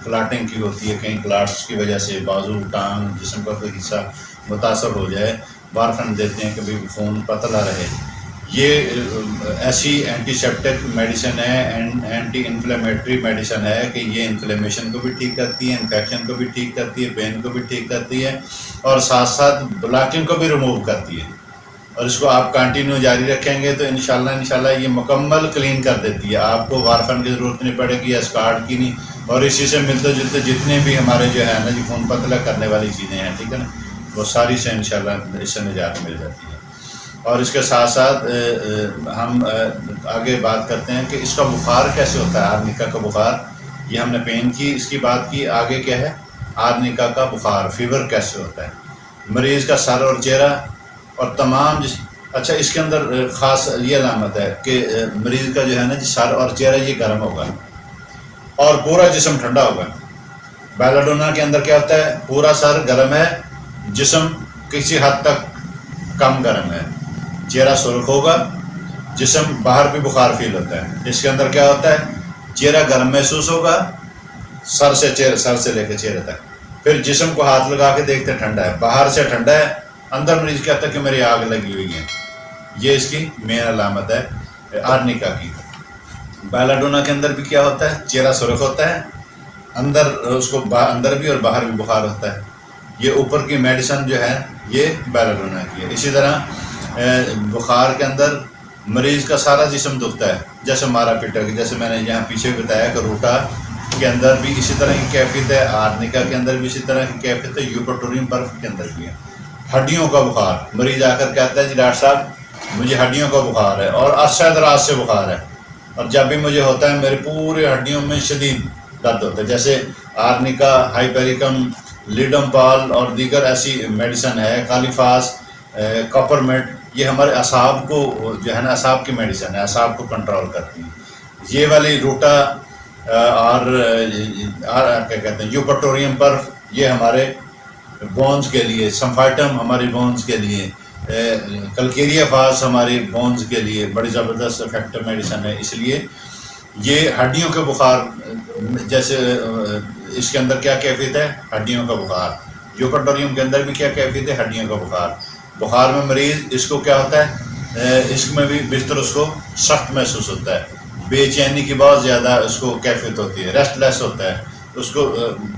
کلاٹنگ کی ہوتی ہے، کہیں کلاٹس کی وجہ سے بازو، ٹانگ، جسم کا کوئی حصہ متاثر ہو جائے، وارفرین دیتے ہیں کہ بھی خون پتلا رہے. یہ ایسی اینٹی سیپٹک میڈیسن ہے، اینٹی انفلیمیٹری میڈیسن ہے کہ یہ انفلیمیشن کو بھی ٹھیک کرتی ہے، انفیکشن کو بھی ٹھیک کرتی ہے، پین کو بھی ٹھیک کرتی ہے، اور ساتھ ساتھ بلاکنگ کو بھی ریموو کرتی ہے. اور اس کو آپ کنٹینیو جاری رکھیں گے تو انشاءاللہ یہ مکمل کلین کر دیتی ہے. آپ کو وارفرین کی ضرورت نہیں پڑے گی، اسکارڈ کی نہیں، اور اسی سے ملتے جلتے جتنے بھی ہمارے جو ہے نا جی خون پتلا کرنے والی چیزیں ہیں، ٹھیک ہے نا، وہ ساری سے انشاءاللہ اس سے نجات مل جاتی ہے. اور اس کے ساتھ ساتھ ہم آگے بات کرتے ہیں کہ اس کا بخار کیسے ہوتا ہے. آرنیکا کا بخار، یہ ہم نے پین کی اس کی بات کی، آگے کیا ہے؟ آرنیکا کا بخار، فیور کیسے ہوتا ہے. مریض کا سر اور چہرہ اور تمام اچھا اس کے اندر خاص یہ علامت ہے کہ مریض کا جو ہے نا جی سر اور چہرہ یہ گرم ہوگا اور پورا جسم ٹھنڈا ہوگا. بیلاڈونا کے اندر کیا ہوتا ہے؟ پورا سر گرم ہے، جسم کسی حد تک کم گرم ہے، چہرہ سرخ ہوگا، جسم باہر بھی بخار فیل ہوتا ہے. اس کے اندر کیا ہوتا ہے؟ چہرہ گرم محسوس ہوگا، سر سے لے کے چہرے تک. پھر جسم کو ہاتھ لگا کے دیکھتے ٹھنڈا ہے، باہر سے ٹھنڈا ہے، اندر مریض کہتا ہے کہ میری آگ لگی ہوئی ہے. یہ اس کی مین علامت ہے آرنیکا کی. بیلاڈونا کے اندر بھی کیا ہوتا ہے؟ چہرہ سرخ ہوتا ہے، اندر اس کو اندر بھی اور باہر بھی بخار ہوتا ہے. یہ اوپر کی میڈیسن جو ہے یہ بیلاڈونا کی ہے. اسی طرح بخار کے اندر مریض کا سارا جسم دکھتا ہے، جیسے مارا پیٹا کی، جیسے میں نے یہاں پیچھے بتایا کہ روٹا کے اندر بھی اسی طرح کی کیفیت ہے، آرنیکا کے اندر بھی اسی طرح کی کیفیت ہے، یوپرٹوریم برف کے اندر بھی ہے. ہڈیوں کا بخار، مریض آ کر کہتا ہے جی ڈاکٹر صاحب مجھے ہڈیوں کا بخار ہے اور عرصہ دراز سے بخار ہے، اور جب بھی مجھے ہوتا ہے میرے پورے ہڈیوں میں شدید درد ہوتا ہے. جیسے آرنیکا، ہائپیریکم، لیڈم پال اور دیگر ایسی میڈیسن ہے، کالیفاس، کاپرمیٹ، یہ ہمارے اعصاب کو جو ہے نا اعصاب کی میڈیسن ہے، اعصاب کو کنٹرول کرتی ہے. یہ والی روٹا اور کیا کہتے ہیں یوپرٹوریم برف، یہ ہمارے بونز کے لیے، سمفائٹم ہماری بونز کے لیے، کلکیریا فاس ہماری بونز کے لیے بڑی زبردست افیکٹو میڈیسن ہے. اس لیے یہ ہڈیوں کے بخار، جیسے اس کے اندر کیا کیفیت ہے؟ ہڈیوں کا بخار. یوپرٹوریم کے اندر بھی کیا کیفیت ہے؟ ہڈیوں کا بخار. بخار میں مریض اس کو کیا ہوتا ہے؟ اس میں بھی بستر اس کو سخت محسوس ہوتا ہے، بے چینی کی بہت زیادہ اس کو کیفیت ہوتی ہے، ریسٹ لیس ہوتا ہے، اس کو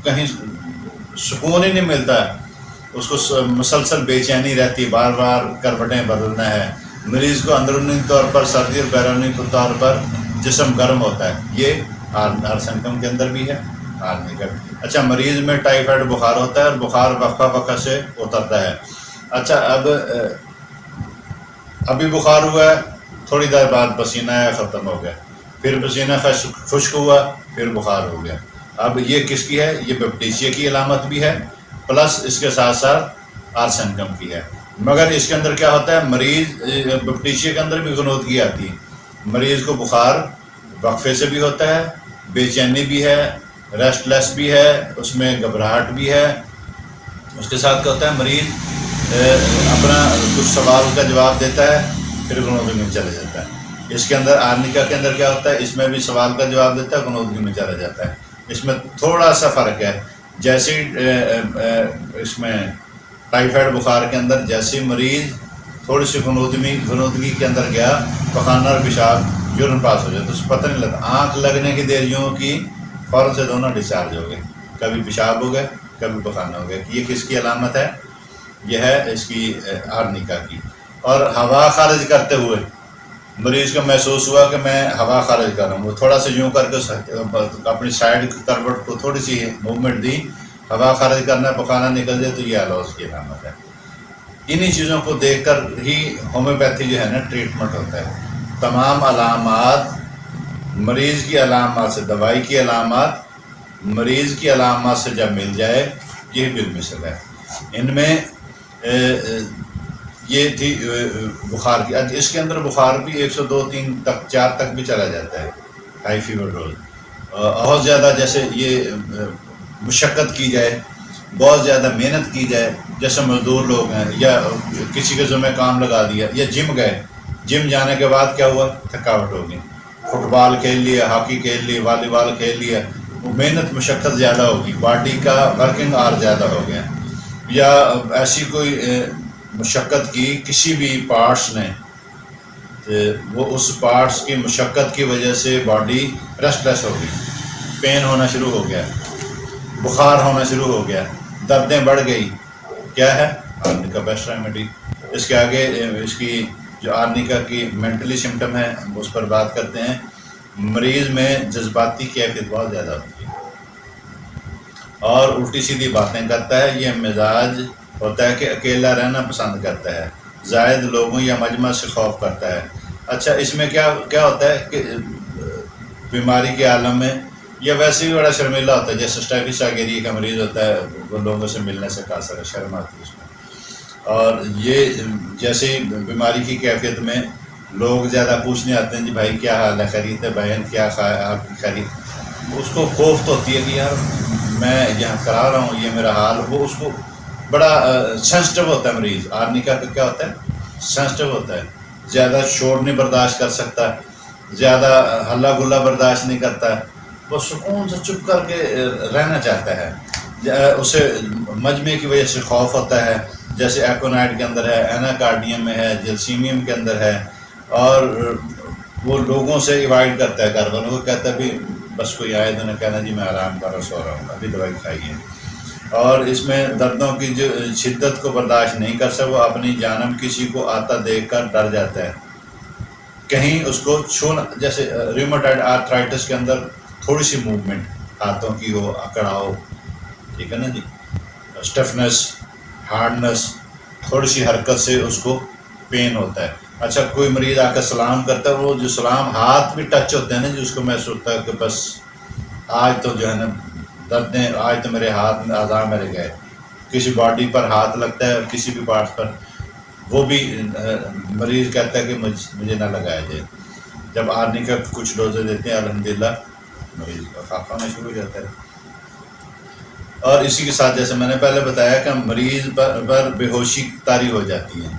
کہیں سکون ہی نہیں ملتا ہے، اس کو مسلسل بے چینی رہتی ہے، بار بار کروٹیں بدلنا ہے. مریض کو اندرونی طور پر سردی اور بیرونی طور پر جسم گرم ہوتا ہے. یہ آرسنکم کے اندر بھی ہے، آرنیکا. اچھا مریض میں ٹائیفائڈ بخار ہوتا ہے اور بخار وقفہ وقفہ سے اترتا ہے. اچھا ابھی بخار ہوا ہے، تھوڑی دیر بعد پسینہ ہے، ختم ہو گیا، پھر پسینہ خشک ہوا، پھر بخار ہو گیا. اب یہ کس کی ہے؟ یہ بیپٹیشیا کی علامت بھی ہے، پلس اس کے ساتھ ساتھ آرسنکم کی ہے. مگر اس کے اندر کیا ہوتا ہے؟ مریض بیپٹیشیا کے اندر بھی غنودگی آتی ہے، مریض کو بخار وقفے سے بھی ہوتا ہے، بے چینی بھی ہے، ریسٹ لیس بھی ہے، اس میں گھبراہٹ بھی ہے. اس کے ساتھ کیا ہوتا ہے؟ مریض اپنا کچھ سوال کا جواب دیتا ہے، پھر غنودگی میں چلا جاتا ہے. اس کے اندر آرنیکا کے اندر کیا ہوتا ہے؟ اس میں بھی سوال کا جواب دیتا ہے، غنودگی میں چلا جاتا ہے. اس میں تھوڑا سا فرق ہے. جیسے اس میں ٹائیفائڈ بخار کے اندر جیسے مریض تھوڑی سی غنودگی کے اندر گیا، پخانہ اور پیشاب یورین پاس ہو جائے تو اسے پتہ نہیں لگتا، آنکھ لگنے کی دیر یوں کی فوراً سے دونوں ڈسچارج ہو گئے، کبھی پیشاب ہو گئے کبھی پخانہ ہو گیا۔ یہ کس کی علامت ہے؟ یہ ہے اس کی آرنیکا کی۔ اور ہوا خارج کرتے ہوئے مریض کو محسوس ہوا کہ میں ہوا خارج کر رہا ہوں، وہ تھوڑا سا یوں کر کے اپنی سائڈ کروٹ کو تھوڑی سی موومنٹ دی، ہوا خارج کرنا ہے، پخانہ نکل جائے، تو یہ الوز کی علامت ہے۔ انہی چیزوں کو دیکھ کر ہی ہومیوپیتھی جو ہے نا ٹریٹمنٹ ہوتا ہے۔ تمام علامات، مریض کی علامات سے دوائی کی علامات، مریض کی علامات سے جب مل جائے، یہ بالمثل ہے۔ ان میں یہ تھی بخار کی۔ اس کے اندر بخار بھی 102 3 تک 4 تک بھی چلا جاتا ہے، ہائی فیور ڈوز۔ بہت زیادہ جیسے یہ مشقت کی جائے، بہت زیادہ محنت کی جائے، جیسے مزدور لوگ ہیں یا کسی کے ذمہ کام لگا دیا، یا جم گئے، جم جانے کے بعد کیا ہوا؟ تھکاوٹ ہو گئی، فٹ بال کھیل لیا، ہاکی کھیل لی، والی بال کھیل لیا، وہ محنت مشقت زیادہ ہوگی، باڈی کا ورکنگ آور زیادہ ہو گیا، یا ایسی کوئی مشقت کی کسی بھی پارٹس نے، وہ اس پارٹس کی مشقت کی وجہ سے باڈی ریسٹ لیس ہو گئی، پین ہونا شروع ہو گیا، بخار ہونا شروع ہو گیا، دردیں بڑھ گئی، کیا ہے؟ آرنیکا بیسٹ ریمیڈی۔ اس کے آگے اس کی جو آرنیکا کی مینٹلی سمٹم ہے اس پر بات کرتے ہیں۔ مریض میں جذباتی کیفیت بہت زیادہ ہوتی ہے اور الٹی سیدھی باتیں کرتا ہے، یہ مزاج ہوتا ہے کہ اکیلا رہنا پسند کرتا ہے، زائد لوگوں یا مجمع سے خوف کرتا ہے۔ اچھا، اس میں کیا ہوتا ہے کہ بیماری کے عالم میں یہ ویسے ہی بڑا شرمیلا ہوتا ہے، جیسے اسٹیفس آگیری کا مریض ہوتا ہے، وہ لوگوں سے ملنے سے قاصر ہے، شرم آتی ہے اس میں۔ اور یہ جیسے ہی بیماری کی کیفیت میں لوگ زیادہ پوچھنے آتے ہیں، جی بھائی کیا حال ہے، خیریت ہے، بہن کیا آپ کی خیریت، اس کو خوف تو ہوتی ہے کہ یار میں یہاں کرا رہا ہوں، یہ میرا حال، وہ اس کو بڑا سینسٹیو ہوتا ہے مریض۔ آرنیکا کا کیا ہوتا ہے؟ سینسٹیو ہوتا ہے، زیادہ شور نہیں برداشت کر سکتا، زیادہ ہلا گلا برداشت نہیں کرتا، وہ سکون سے چپ کر کے رہنا چاہتا ہے۔ اسے مجمع کی وجہ سے خوف ہوتا ہے، جیسے ایکونائڈ کے اندر ہے، ایناکارڈیم میں ہے، جلسیمیم کے اندر ہے، اور وہ لوگوں سے ایوائڈ کرتا ہے، گھر والوں کو کہتا ہے بھی بس کوئی آئے تو نہ کہنا جی میں آرام کر رہا سو رہا ہوں، ابھی دوائی کھائیے۔ اور اس میں دردوں کی جو شدت کو برداشت نہیں کر سکتا، وہ اپنی جانب کسی کو آتا دیکھ کر ڈر جاتا ہے، کہیں اس کو چھونا، جیسے ریومیٹائڈ آرتھرائٹس کے اندر تھوڑی سی موومنٹ ہاتھوں کی ہو، اکڑا ہو، ٹھیک ہے نا جی، اسٹفنس، ہارڈنس، تھوڑی سی حرکت سے اس کو پین ہوتا ہے۔ اچھا، کوئی مریض آ کر سلام کرتا ہے، وہ جو سلام ہاتھ بھی ٹچ ہوتے ہیں نا جی، اس کو محسوس ہوتا ہے کہ بس آج تو جو ہے نا دردیں، آج تو میرے ہاتھ میں اعضاء میرے گئے، کسی باڈی پر ہاتھ لگتا ہے اور کسی بھی پارٹس پر، وہ بھی مریض کہتا ہے کہ مجھے نہ لگایا جائے۔ جب آرنیکا کچھ ڈوزیں دیتے ہیں الحمدللہ مریض کا خاکہ ہونا شروع ہو جاتا ہے۔ اور اسی کے ساتھ جیسے میں نے پہلے بتایا کہ مریض پر بے ہوشی طاری ہو جاتی ہے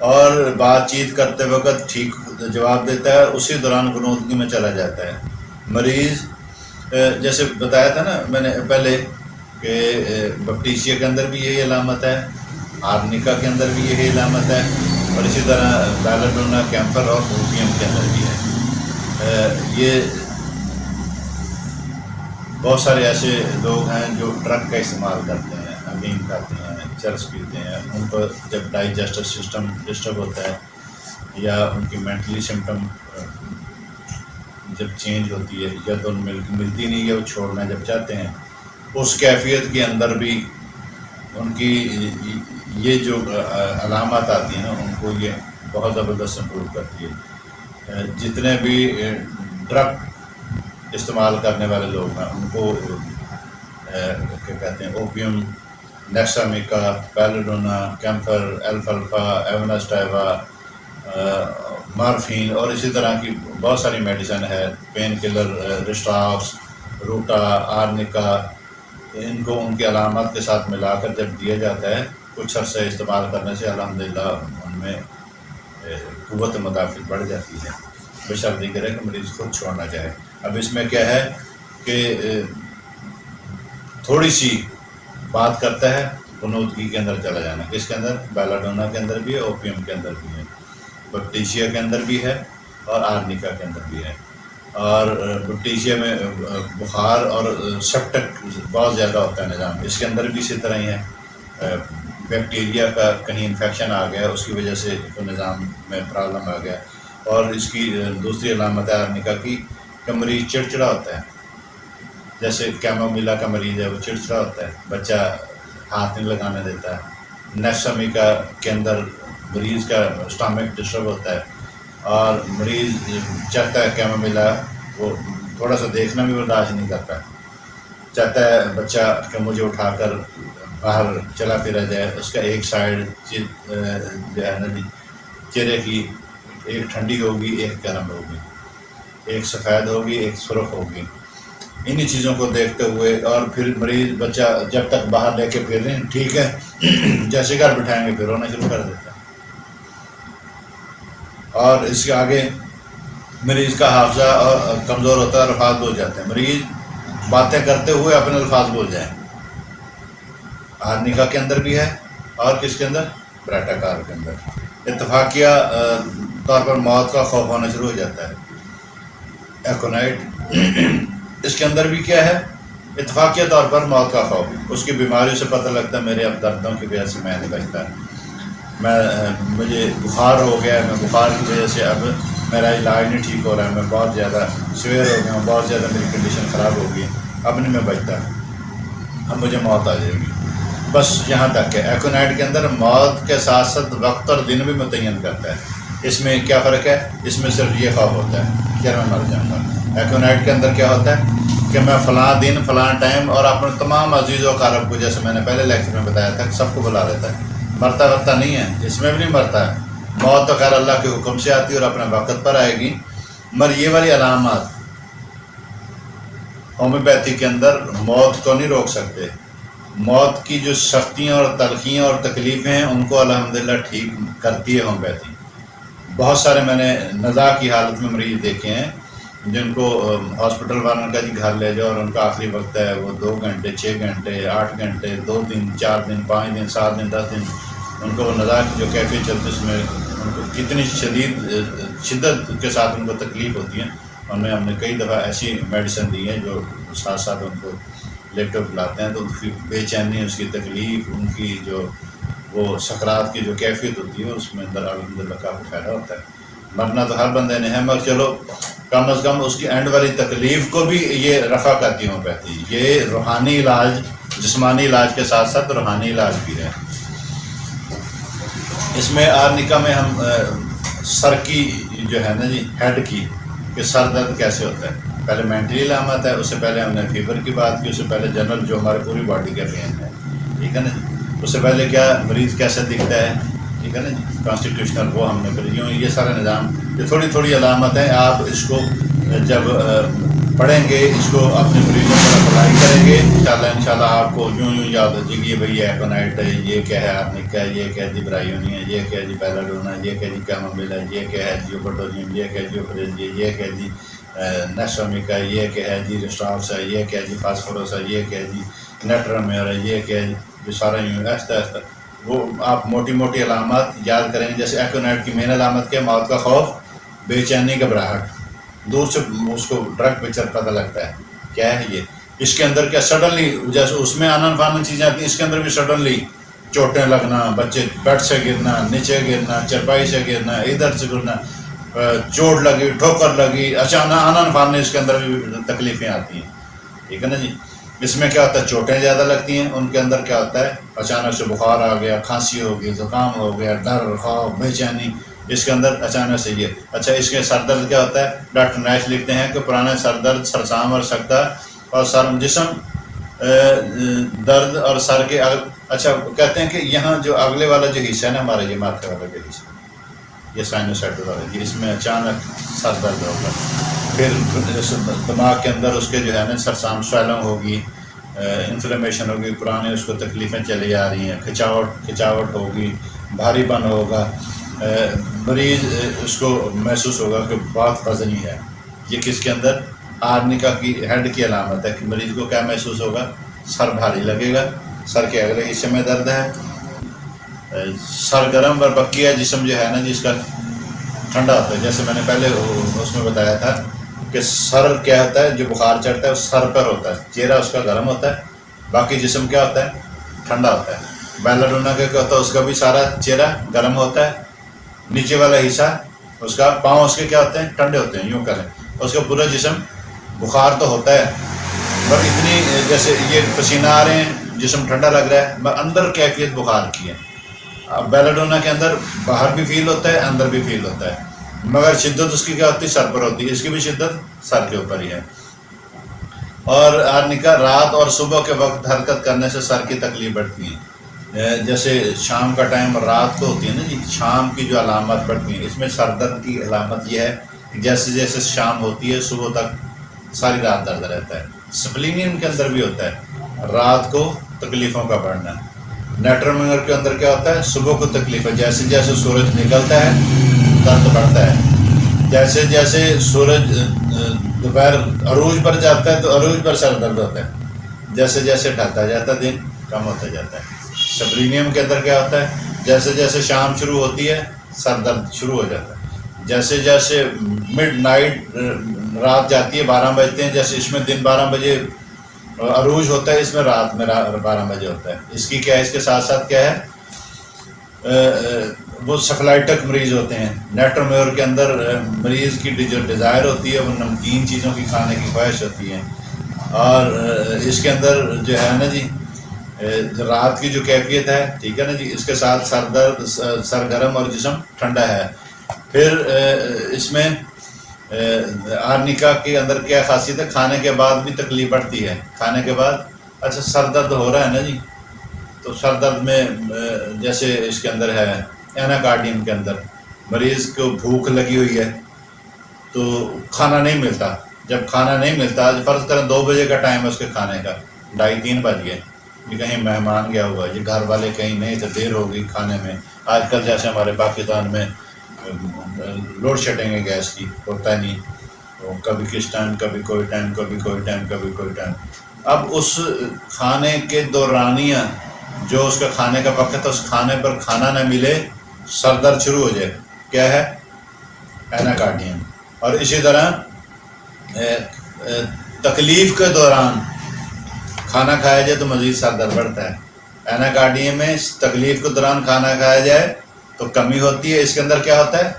اور بات چیت کرتے وقت ٹھیک جواب دیتا ہے، اسی دوران غنودگی میں چلا جاتا ہے مریض۔ جیسے بتایا تھا نا میں نے پہلے کہ بپٹیسیا کے اندر بھی یہی علامت ہے، آرنیکا کے اندر بھی یہی علامت ہے، اور اسی طرح بیلاڈونا، کیمپر اور اوپیم کے اندر بھی ہے۔ یہ بہت سارے ایسے لوگ ہیں جو ڈرگ کا استعمال کرتے ہیں، افیم کھاتے ہیں، چرس پیتے ہیں، ان کو جب ڈائجسٹو سسٹم ڈسٹرب ہوتا ہے یا ان کی مینٹلی سمٹم جب چینج ہوتی ہے یا تو ملتی نہیں ہے، وہ چھوڑنا جب چاہتے ہیں، اس کیفیت کے اندر بھی ان کی یہ جو علامات آتی ہیں نا، ان کو یہ بہت زبردست امپروو کرتی ہے۔ جتنے بھی ڈرگ استعمال کرنے والے لوگ ہیں ان کو کیا کہتے ہیں، اوپیم، نیکسامیکا، بیلاڈونا، کیمفر، ایلفالفا، ایوناسٹائوا، مارفین اور اسی طرح کی بہت ساری میڈیسن ہے، پین کلر، ریسٹاکس، روٹا، آرنیکا، ان کو ان کی علامات کے ساتھ ملا کر جب دیا جاتا ہے، کچھ عرصے استعمال کرنے سے الحمدللہ ان میں قوت مدافعت بڑھ جاتی ہے، بشرط یہ کرے کہ مریض کو چھوڑنا چاہے۔ اب اس میں کیا ہے کہ تھوڑی سی بات کرتا ہے غنودگی کے اندر چلا جانا. کس کے اندر؟ بیلاڈونا کے اندر بھی ہے، اوپیم کے اندر بھی ہے، بکٹیشیا کے اندر بھی ہے اور آرنیکا کے اندر بھی ہے. اور بکٹیشیا میں بخار اور سپٹک بہت زیادہ ہوتا ہے نظام. اس کے اندر بھی اسی طرح ہی ہے، بیکٹیریا کا کہیں انفیکشن آ گیا، اس کی وجہ سے نظام میں پرابلم آ گیا. اور اس کی دوسری علامت ہے آرنیکا کی کہ مریض چڑچڑا ہوتا ہے. جیسے کیمومیلا کا مریض ہے، وہ چڑچڑا ہوتا ہے، بچہ ہاتھ نہیں لگانے دیتا ہے. نیسمیکا کے اندر مریض کا اسٹامک ڈسٹرب ہوتا ہے اور مریض چاہتا ہے کیمومیلا وہ تھوڑا سا دیکھنا بھی برداشت نہیں کرتا، چاہتا ہے بچہ کہ مجھے اٹھا کر باہر چلا پھرا جائے. اس کا ایک سائڈ جو ہے نا جی چہرے کی ایک ٹھنڈی ہوگی، ایک گرم ہوگی، ایک سفید ہوگی، ایک سرخ ہوگی. انہی چیزوں کو دیکھتے ہوئے اور پھر مریض بچہ جب تک باہر لے کے پھر رہے ہیں ٹھیک ہے، جیسے گھر بٹھائیں گے پھر رونا شروع کر دیتا ہے. اور اس کے آگے مریض کا حافظہ کمزور ہوتا ہے اور الفاظ بھول جاتے ہیں. مریض باتیں کرتے ہوئے اپنے الفاظ بھول جائیں. آرنیکا کے اندر بھی ہے اور کس کے اندر؟ براٹاکار کے اندر. اتفاقیہ طور پر موت کا خوف ہونا شروع ہو جاتا ہے. ایکونائٹ اس کے اندر بھی کیا ہے؟ اتفاقیہ طور پر موت کا خوف. اس کی بیماریوں سے پتہ لگتا ہے میرے اب دردوں کی وجہ سے میں نہیں بچتا، مجھے بخار ہو گیا ہے، میں بخار کی وجہ سے اب میرا علاج نہیں ٹھیک ہو رہا ہے، میں بہت زیادہ سویئر ہو گیا ہوں، بہت زیادہ میری کنڈیشن خراب ہو گئی، اب نہیں میں بچتا، اب مجھے موت آ جائے گی. بس یہاں تک ہے. ایکونائٹ کے اندر موت کے ساتھ ساتھ وقت اور دن بھی متعین کرتا ہے. اس میں کیا فرق ہے؟ اس میں صرف یہ خوف ہوتا ہے کہ میں مر جاؤں گا. ایکونائٹ کے اندر کیا ہوتا ہے کہ میں فلاں دن فلاں ٹائم اور اپنے تمام عزیز و اقارب کو، جیسے میں نے پہلے لیکچر میں بتایا تھا، سب کو بلا لیتا ہے. مرتا نہیں ہے، اس میں بھی نہیں مرتا ہے. موت تو خیر اللہ کے حکم سے آتی ہے اور اپنے وقت پر آئے گی. مگر یہ والی علامات ہومیوپیتھی کے اندر موت کو نہیں روک سکتے. موت کی جو سختیاں اور تلخیاں اور تکلیفیں ہیں ان کو الحمدللہ ٹھیک کرتی ہے ہومیوپیتھی. بہت سارے میں نے نزا کی حالت میں مریض دیکھے ہیں جن کو ہاسپٹل والوں کا جی گھر لے جاؤ اور ان کا آخری وقت ہے، وہ 2 گھنٹے 6 گھنٹے 8 گھنٹے 2 دن 4 دن 5 دن 7 دن 10 دن ان کو وہ نزا کی جو کیفیت چلتی ہے اس میں ان کو کتنی شدت کے ساتھ ان کو تکلیف ہوتی ہے. ہم نے کئی دفعہ ایسی میڈیسن دی ہے جو ساتھ ساتھ ان کو لیپ ٹاپ لاتے ہیں تو ان کی بے چینی، اس کی تکلیف، ان کی جو وہ سکرات کی جو کیفیت ہوتی ہے اس میں اندر الحمدللہ کافی فائدہ ہوتا ہے. مرنا تو ہر بندے نے ہے، مگر چلو کم از کم اس کی اینڈ والی تکلیف کو بھی یہ رفع کرتی ہوں پہتی. یہ روحانی علاج، جسمانی علاج کے ساتھ ساتھ روحانی علاج بھی ہے. اس میں آرنیکا میں ہم سر کی جو ہے نا جی ہیڈ کی کہ سر درد کیسے ہوتا ہے، پہلے مینٹلی علامت ہے، اس سے پہلے ہم نے فیور کی بات کی، اس سے پہلے جنرل جو ہمارے پوری باڈی کا پین ہے، ٹھیک ہے نا جی. اس سے پہلے کیا مریض کیسے دکھتا ہے، ٹھیک ہے نا جی، کانسٹیٹیوشنل وہ ہم نے کر یوں. یہ سارا نظام یہ تھوڑی تھوڑی علامتیں آپ اس کو جب پڑھیں گے، اس کو اپنے مریضوں پر اپلائی کریں گے انشاءاللہ آپ کو یوں یاد ہو جائے گی. بھئی یہ ایکونائٹ ہے، یہ کیا ہے آرنیکا، یہ کیا ہے جی برایونی ہے، یہ کیا ہے جی بیلاڈونا، یہ کیا ہے جی کیمومیلا، یہ کیا ہے جی اوپرڈوزیم، یہ کیا ہے جی اوپریزیا، یہ کیا ہے جی نیسومیکا، یہ کیا ہے جی ریسٹاکس ہے، یہ کیا ہے جی فاسفورس ہے، یہ کیا ہے جی نیٹرمیئر ہے، یہ کیا ہے جی. جو سارا یوں آہستہ آہستہ وہ آپ موٹی موٹی علامات یاد کریں. جیسے ایکونائٹ کی مین علامت کیا ہے؟ موت کا خوف، بے چینی، گھبراہٹ. دور سے اس کو ڈرگ پکچر پتہ لگتا ہے کیا ہے یہ. اس کے اندر کیا سڈنلی، جیسے اس میں آنن فانن چیزیں آتی ہیں، اس کے اندر بھی سڈنلی چوٹیں لگنا، بچے بیڈ سے گرنا، نیچے گرنا، چرپائی سے گرنا، ادھر سے گرنا، چوٹ لگی، ٹھوکر لگی، اچانک آنن فانن اس کے اندر بھی تکلیفیں آتی ہیں، ٹھیک ہے نا جی. اس میں کیا ہوتا ہے؟ چوٹیں زیادہ لگتی ہیں. ان کے اندر کیا ہوتا ہے؟ اچانک سے بخار آ گیا، کھانسی ہو گئی، زکام ہو گیا، ڈر، خوف، بے چینی اس کے اندر اچانک سے یہ. اچھا اس کے سر درد کیا ہوتا ہے؟ ڈاکٹر نائش لکھتے ہیں کہ پرانے سر درد، سرسام اور سکتہ اور سر جسم درد اور سر کے اچھا کہتے ہیں کہ یہاں جو اگلے والا جو حصہ ہے نا ہمارا، یہ ماتھے والا جو حصہ، یہ سائنوسائٹس والا، یہ اس میں اچانک سر درد ہوگا. پھر دماغ کے اندر اس کے جو ہے نا سرسام سویلنگ ہوگی، انفلیمیشن ہوگی، پرانے اس کو تکلیفیں چلی آ رہی ہیں، کھچاوٹ ہوگی، بھاری پن ہوگا. مریض اس کو محسوس ہوگا کہ بہت وزنی ہے. یہ کس کے اندر؟ آرنیکا کی ہیڈ کی علامت ہے کہ مریض کو کیا محسوس ہوگا؟ سر بھاری لگے گا سر کے اگلے حصے میں درد ہے. سر گرم اور بقیہ جسم جو ہے نا جس کا ٹھنڈا ہوتا ہے. جیسے میں نے پہلے اس میں بتایا تھا کہ سر کیا ہوتا ہے, جو بخار چڑھتا ہے وہ سر پر ہوتا ہے, چہرہ اس کا گرم ہوتا ہے, باقی جسم کیا ہوتا ہے, ٹھنڈا ہوتا ہے. بیلاڈونا کا کیا ہوتا ہے, اس کا بھی سارا چہرہ گرم ہوتا ہے, نیچے والا حصہ اس کا پاؤں اس کے کیا ہوتے ہیں, ٹھنڈے ہوتے ہیں. یوں کریں, اس کا پورا جسم بخار تو ہوتا ہے پر اتنی جیسے یہ پسینہ آ رہے ہیں, جسم ٹھنڈا لگ رہا ہے, مگر اندر کیفیت بخار کی ہے. اب بیلاڈونا کے اندر باہر بھی فیل ہوتا ہے, اندر بھی فیل ہوتا ہے, مگر شدت اس کی کیا ہوتی ہے, سر پر ہوتی ہے. اس کی بھی شدت سر کے اوپر ہی ہے. اور آرنیکا رات اور صبح کے وقت حرکت کرنے سے سر کی تکلیف بڑھتی ہے. جیسے شام کا ٹائم رات کو ہوتی ہے نا جی, شام کی جو علامت بڑھتی ہیں, اس میں سر درد کی علامت یہ ہے کہ جیسے جیسے شام ہوتی ہے صبح تک ساری رات درد رہتا ہے. سپلینیم کے اندر بھی ہوتا ہے رات کو تکلیفوں کا بڑھنا. نیٹرمنگر کے اندر کیا ہوتا ہے, صبح کو تکلیف ہے. جیسے جیسے سورج نکلتا ہے درد بڑھتا ہے. جیسے جیسے سورج دوپہر عروج پر جاتا ہے تو عروج پر سر درد ہوتا ہے. جیسے جیسے ڈھلتا جاتا ہے دن کم ہوتا جاتا ہے. سپلینیم کے اندر کیا ہوتا ہے, جیسے جیسے شام شروع ہوتی ہے سر درد شروع ہو جاتا ہے. جیسے جیسے مڈ نائٹ رات جاتی ہے 12 بجتے ہیں, جیسے اس میں دن 12 بجے عروج ہوتا ہے, اس میں رات میں 12 بجے ہوتا ہے. اس کی کیا ہے, اس کے ساتھ ساتھ کیا ہے, وہ سفلائٹک مریض ہوتے ہیں. نیٹرمیور کے اندر مریض کی جو ڈیزائر ہوتی ہے وہ نمکین چیزوں کی کھانے کی خواہش ہوتی ہے. اور اس کے اندر جو ہے نا جی رات کی جو کیفیت ہے, ٹھیک ہے نا جی, اس کے ساتھ سر درد, سر گرم اور جسم ٹھنڈا ہے. پھر اس میں آرنیکا کے اندر کیا خاصیت ہے, کھانے کے بعد بھی تکلیف بڑھتی ہے. کھانے کے بعد اچھا سر درد ہو رہا ہے نا جی, تو سر درد میں جیسے اس کے اندر ہے ایناکارڈیم کے اندر مریض کو بھوک لگی ہوئی ہے تو کھانا نہیں ملتا. جب کھانا نہیں ملتا, فرض کریں 2 بجے کا ٹائم ہے اس کے کھانے کا, 2:30-3 بج گئے, یہ کہیں مہمان گیا ہوا, یہ گھر والے کہیں نہیں تو دیر ہو گئی کھانے میں. آج کل جیسے ہمارے پاکستان میں لوڈ شیڈنگ ہے گیس کی, ہوتا نہیں, کبھی کس ٹائم, کبھی کوئی ٹائم, کبھی کوئی ٹائم, کبھی کوئی ٹائم. اب اس کھانے کے دورانیہ جو اس کا کھانے کا وقت ہے, اس کھانے پر کھانا نہ ملے, سر درد شروع ہو جائے, کیا ہے, ایناکارڈیم. اور اسی طرح تکلیف کے دوران کھانا کھایا جائے تو مزید سر درد بڑھتا ہے. ایناکارڈیم میں تکلیف کے دوران کھانا کھایا جائے تو کمی ہوتی ہے. اس کے اندر کیا ہوتا ہے,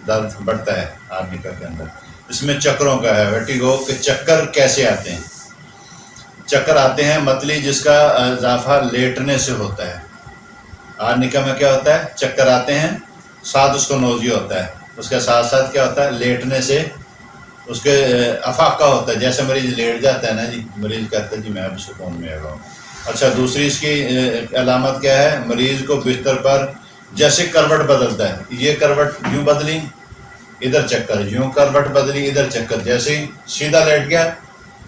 درد بڑھتا ہے آرنیکا کے اندر. اس میں چکروں کا ہے, ویٹیگو کہ چکر کیسے آتے ہیں. چکر آتے ہیں متلی جس کا اضافہ لیٹنے سے ہوتا ہے. آرنیکا میں کیا ہوتا ہے, چکر آتے ہیں, ساتھ اس کو نوزیا ہوتا ہے, اس کے ساتھ ساتھ کیا ہوتا ہے, لیٹنے سے اس کے افاقہ ہوتا ہے. جیسے مریض لیٹ جاتا ہے نا جی, مریض کہتا ہے جی میں اب سکون میں آ رہا ہوں. اچھا دوسری اس کی علامت کیا ہے, مریض کو بستر پر جیسے کروٹ بدلتا ہے, یہ کروٹ یوں بدلی ادھر چکر, یوں کروٹ بدلی ادھر چکر, جیسے ہی سیدھا لیٹ گیا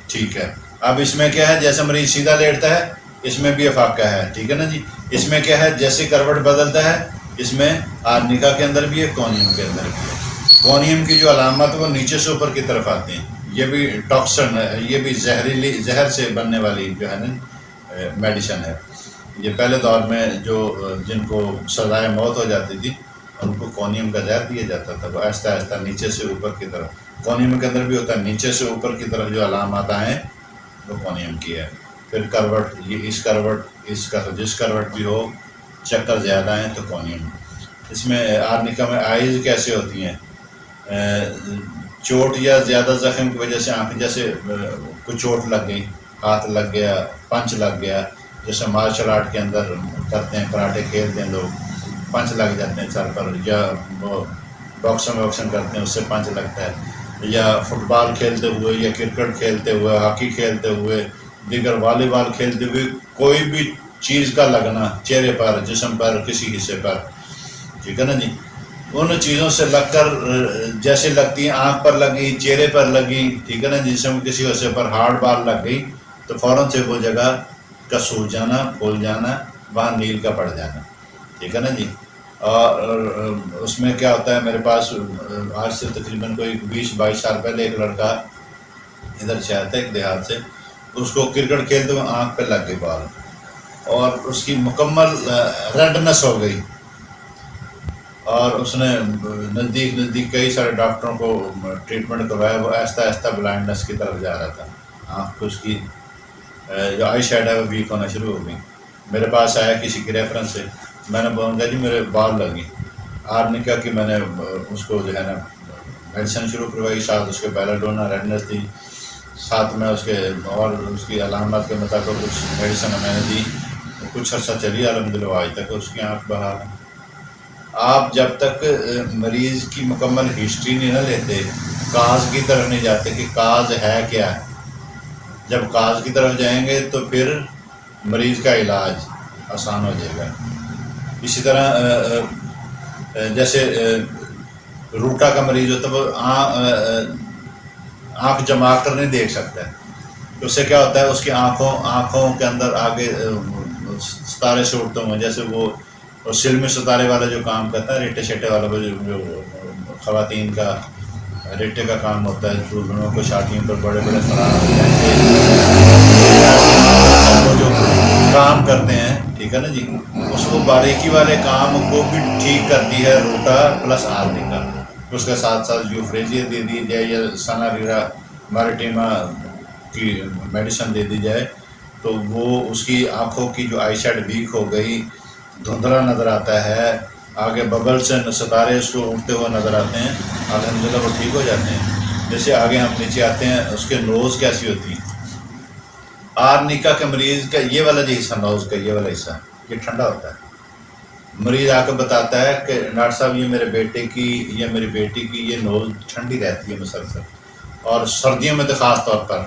ٹھیک ہے. اب اس میں کیا ہے, جیسے مریض سیدھا لیٹتا ہے اس میں بھی افاقہ ہے, ٹھیک ہے نا جی. اس میں کیا ہے, جیسے کروٹ بدلتا ہے اس میں آرنیکا کے اندر بھی ہے, کونیم کے اندر بھی ہے. کونیم کی جو علامت ہے وہ نیچے سے اوپر کی طرف آتے ہیں. یہ بھی ٹاکسن ہے, یہ بھی زہر سے بننے والی جو ہے نا میڈیسن ہے. یہ پہلے دور میں جو جن کو سزائے موت ہو جاتی تھی ان کو کونیم کا زہر دیا جاتا تھا. وہ آہستہ آہستہ نیچے سے اوپر کی طرف, کونیم کے اندر بھی ہوتا ہے, نیچے سے اوپر کی طرف جو علامات آئیں وہ کونیم کی ہے. پھر کروٹ, یہ اس کروٹ, اس کا جس کروٹ بھی ہو, چکر زیادہ ہیں تو کونیم. اس میں آرنیکا میں آئیز کیسے ہوتی ہیں, چوٹ یا زیادہ زخم کی وجہ سے آنکھ, جیسے کوئی چوٹ لگ گئی, ہاتھ لگ گیا, پنچ لگ گیا, جیسے مارشل آرٹ کے اندر کرتے ہیں, کراٹے کھیلتے ہیں لوگ, پنچ لگ جاتے ہیں سر پر, یا وہ باکسنگ کرتے ہیں اس سے پنچ لگتا ہے, یا فٹ بال کھیلتے ہوئے, یا کرکٹ کھیلتے ہوئے, ہاکی کھیلتے ہوئے, دیگر والی بال کھیلتے ہوئے کوئی بھی چیز کا لگنا چہرے پر, جسم پر, کسی حصے پر, ٹھیک ہے نا جی. ان چیزوں سے لگ کر جیسے لگتی ہیں, آنکھ پر لگی, چہرے پر لگی, ٹھیک ہے نا, جسم کسی حصے پر ہارڈ بال لگ گئی تو فوراً سے وہ جگہ کا سوج جانا, پھول جانا, وہاں نیل کا پڑ جانا, ٹھیک ہے نا جی. اور اس میں کیا ہوتا ہے, میرے پاس آج سے تقریباً کوئی 20-22 سال پہلے ایک لڑکا ادھر سے آیا تھا ایک دیہات سے, اس کو کرکٹ کھیلتے ہوئے آنکھ پہ لگ گئی بال, اور اس کی مکمل ریڈنس ہو گئی، اور اس نے نزدیک کئی سارے ڈاکٹروں کو ٹریٹمنٹ کروایا، وہ آہستہ آہستہ بلائنڈنس کی طرف جا رہا تھا، آنکھ اس کی جو آئی شیڈ ہے وہ ویک ہونا شروع ہو گئی۔ میرے پاس آیا کسی کی ریفرنس سے، میں نے بولا جی میرے بال لگی، آرنیکا کی میں نے اس کو جو ہے نا میڈیسن شروع کروائی، ساتھ اس کے بیلاڈونا ریڈنس دی، ساتھ میں اس کے اور اس کی علامات کے مطابق کچھ میڈیسن میں نے دی، کچھ عرصہ چلی الحمدللہ، آج تک اس کی آنکھ بحال ہے۔ آپ جب تک مریض کی مکمل ہسٹری نہیں نہ لیتے، کاز کی طرف نہیں جاتے کہ کاز ہے کیا ہے، جب کاز کی طرف جائیں گے تو پھر مریض کا علاج آسان ہو جائے گا۔ اسی طرح جیسے روٹا کا مریض ہوتا ہے، وہ آنکھ جما کر نہیں دیکھ سکتا ہے، تو اس سے کیا ہوتا ہے، اس کی آنکھوں کے اندر آگے ستارے سے اڑتے ہیں، جیسے وہ سلمی ستارے والا جو کام کرتا ہے، ریٹے شیٹے والا جو خواتین کا ریٹے کا کام ہوتا ہے، دلہنوں کو شادیوں پر بڑے بڑے فراز وہ جو کام کرتے ہیں، ٹھیک ہے نا جی، اس کو باریکی والے کام کو بھی ٹھیک کرتی ہے روٹا پلس آرنیکا۔ اس کے ساتھ ساتھ یوفریزیا دے دی جائے یا ساناریرا مارٹیما کی میڈیسن دے دی جائے تو وہ اس کی آنکھوں کی جو آئی شیڈ ویک ہو گئی، دھندلا نظر آتا ہے، آگے ببل سے ستارے اس کو اٹھتے ہوئے نظر آتے ہیں، الحمدللہ وہ ٹھیک ہو جاتے ہیں۔ جیسے آگے ہم نیچے آتے ہیں، اس کے نوز کیسی ہوتی ہے، آرنیکا کے مریض کا یہ والا جو حصہ نوز کا یہ والا حصہ یہ ٹھنڈا ہوتا ہے، مریض آ کے بتاتا ہے کہ ڈاکٹر صاحب یہ میرے بیٹے کی یا میری بیٹی کی یہ نوز ٹھنڈی رہتی ہے مسلسل، اور سردیوں میں تو خاص طور پر،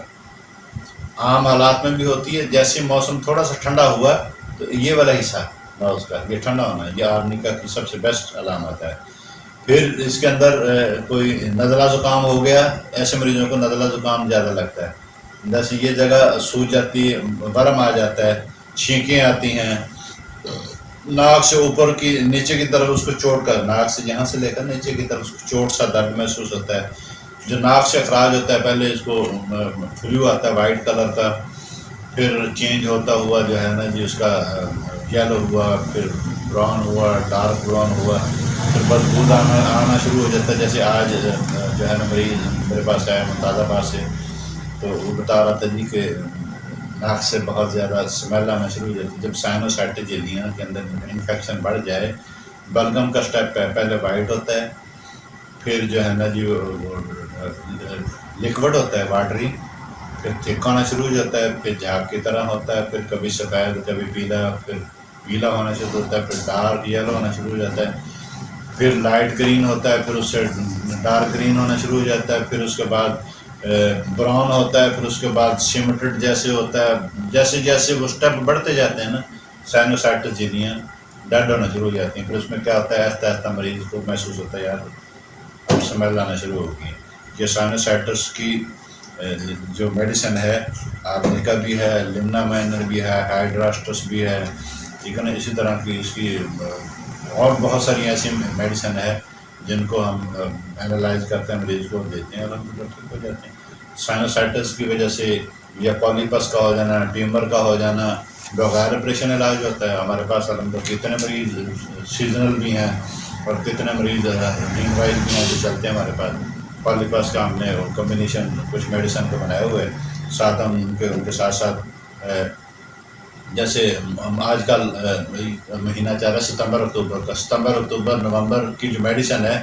عام حالات میں بھی ہوتی ہے، جیسے موسم تھوڑا سا ٹھنڈا ہوا تو یہ والا حصہ نوز کا یہ ٹھنڈا ہونا ہے، یہ آرنیکا کی سب سے بیسٹ علامت ہے۔ پھر اس کے اندر کوئی نزلہ زکام ہو گیا، ایسے مریضوں کو نزلہ زکام زیادہ لگتا ہے، جیسے یہ جگہ سوج جاتی ہے، برم آ جاتا ہے، چھینکیں آتی ہیں، ناک سے اوپر کی نیچے کی طرف اس کو چوٹ کر، ناک سے یہاں سے لے کر نیچے کی طرف اس کو چوٹ سا درد محسوس ہوتا ہے، جو ناک سے اخراج ہوتا ہے، پہلے اس کو فلو آتا ہے وائٹ کلر کا، پھر چینج ہوتا ہوا جو ہے نا جی اس کا یلو ہوا، پھر براؤن ہوا، ڈارک براؤن ہوا، پھر بدبو آنا شروع ہو جاتا ہے، جیسے آج جو ہے نا مریض میرے پاس آیا ممتاز آباد سے، تو وہ بتا رہا تھا جی کہ ناک سے بہت زیادہ اسمیل آنا شروع ہو جاتی ہے، جب سائنوسائٹس جھیلیاں کے اندر انفیکشن بڑھ جائے، بلغم کا سٹیپ ہے، پہلے وائٹ ہوتا ہے، پھر جو ہے نا جی لیکوڈ ہوتا ہے واٹری، پھر تھک ہونا شروع ہو جاتا ہے، پھر جھاگ کی طرح ہوتا ہے، پھر کبھی سفید کبھی پیلا، پھر پیلا ہونا شروع ہوتا ہے، پھر ڈارک یلو ہونا شروع ہو جاتا ہے، پھر لائٹ گرین ہوتا ہے، پھر اس سے ڈارک گرین ہونا شروع ہو جاتا ہے، پھر اس کے بعد براؤن ہوتا ہے، پھر اس کے بعد سیمٹڈ جیسے ہوتا ہے، جیسے جیسے وہ اسٹیپ بڑھتے جاتے ہیں نا، سائنوسائٹس جھیلیاں ڈیڈ ہونا شروع ہو جاتی ہیں، پھر اس میں کیا ہوتا ہے آہستہ آہستہ مریض کو محسوس ہوتا ہے یار اب اسمیل آنا شروع ہو گئی ہے۔ یہ سائنوسائٹس کی جو میڈیسن ہے، آرنیکا بھی ہے، لمنا مائنر بھی ہے، ہائیڈراسٹس بھی ہے، ٹھیک ہے نا، اسی طرح کی اس کی اور بہت ساری ایسی میڈیسن ہے جن کو ہم اینالائز کرتے ہیں، مریض کو دیتے ہیں اور ہم ٹھیک ہو جاتے ہیں۔ سائنوسائٹس کی وجہ سے یا پالیپس کا ہو جانا، ٹیومر کا ہو جانا، بغیر آپریشن علاج ہوتا ہے۔ ہمارے پاس الحمدللہ کتنے مریض سیزنل بھی ہیں اور کتنے مریض روٹین وائز بھی ہیں جو چلتے ہیں ہمارے پاس۔ پالیپس کا ہم نے کمبینیشن کچھ میڈیسن کو بنائے ہوئے، ساتھ ہم ان کے ساتھ ساتھ جیسے ہم آج کل مہینہ چل رہا ہے ستمبر اکتوبر کا، ستمبر اکتوبر نومبر کی جو میڈیسن ہے،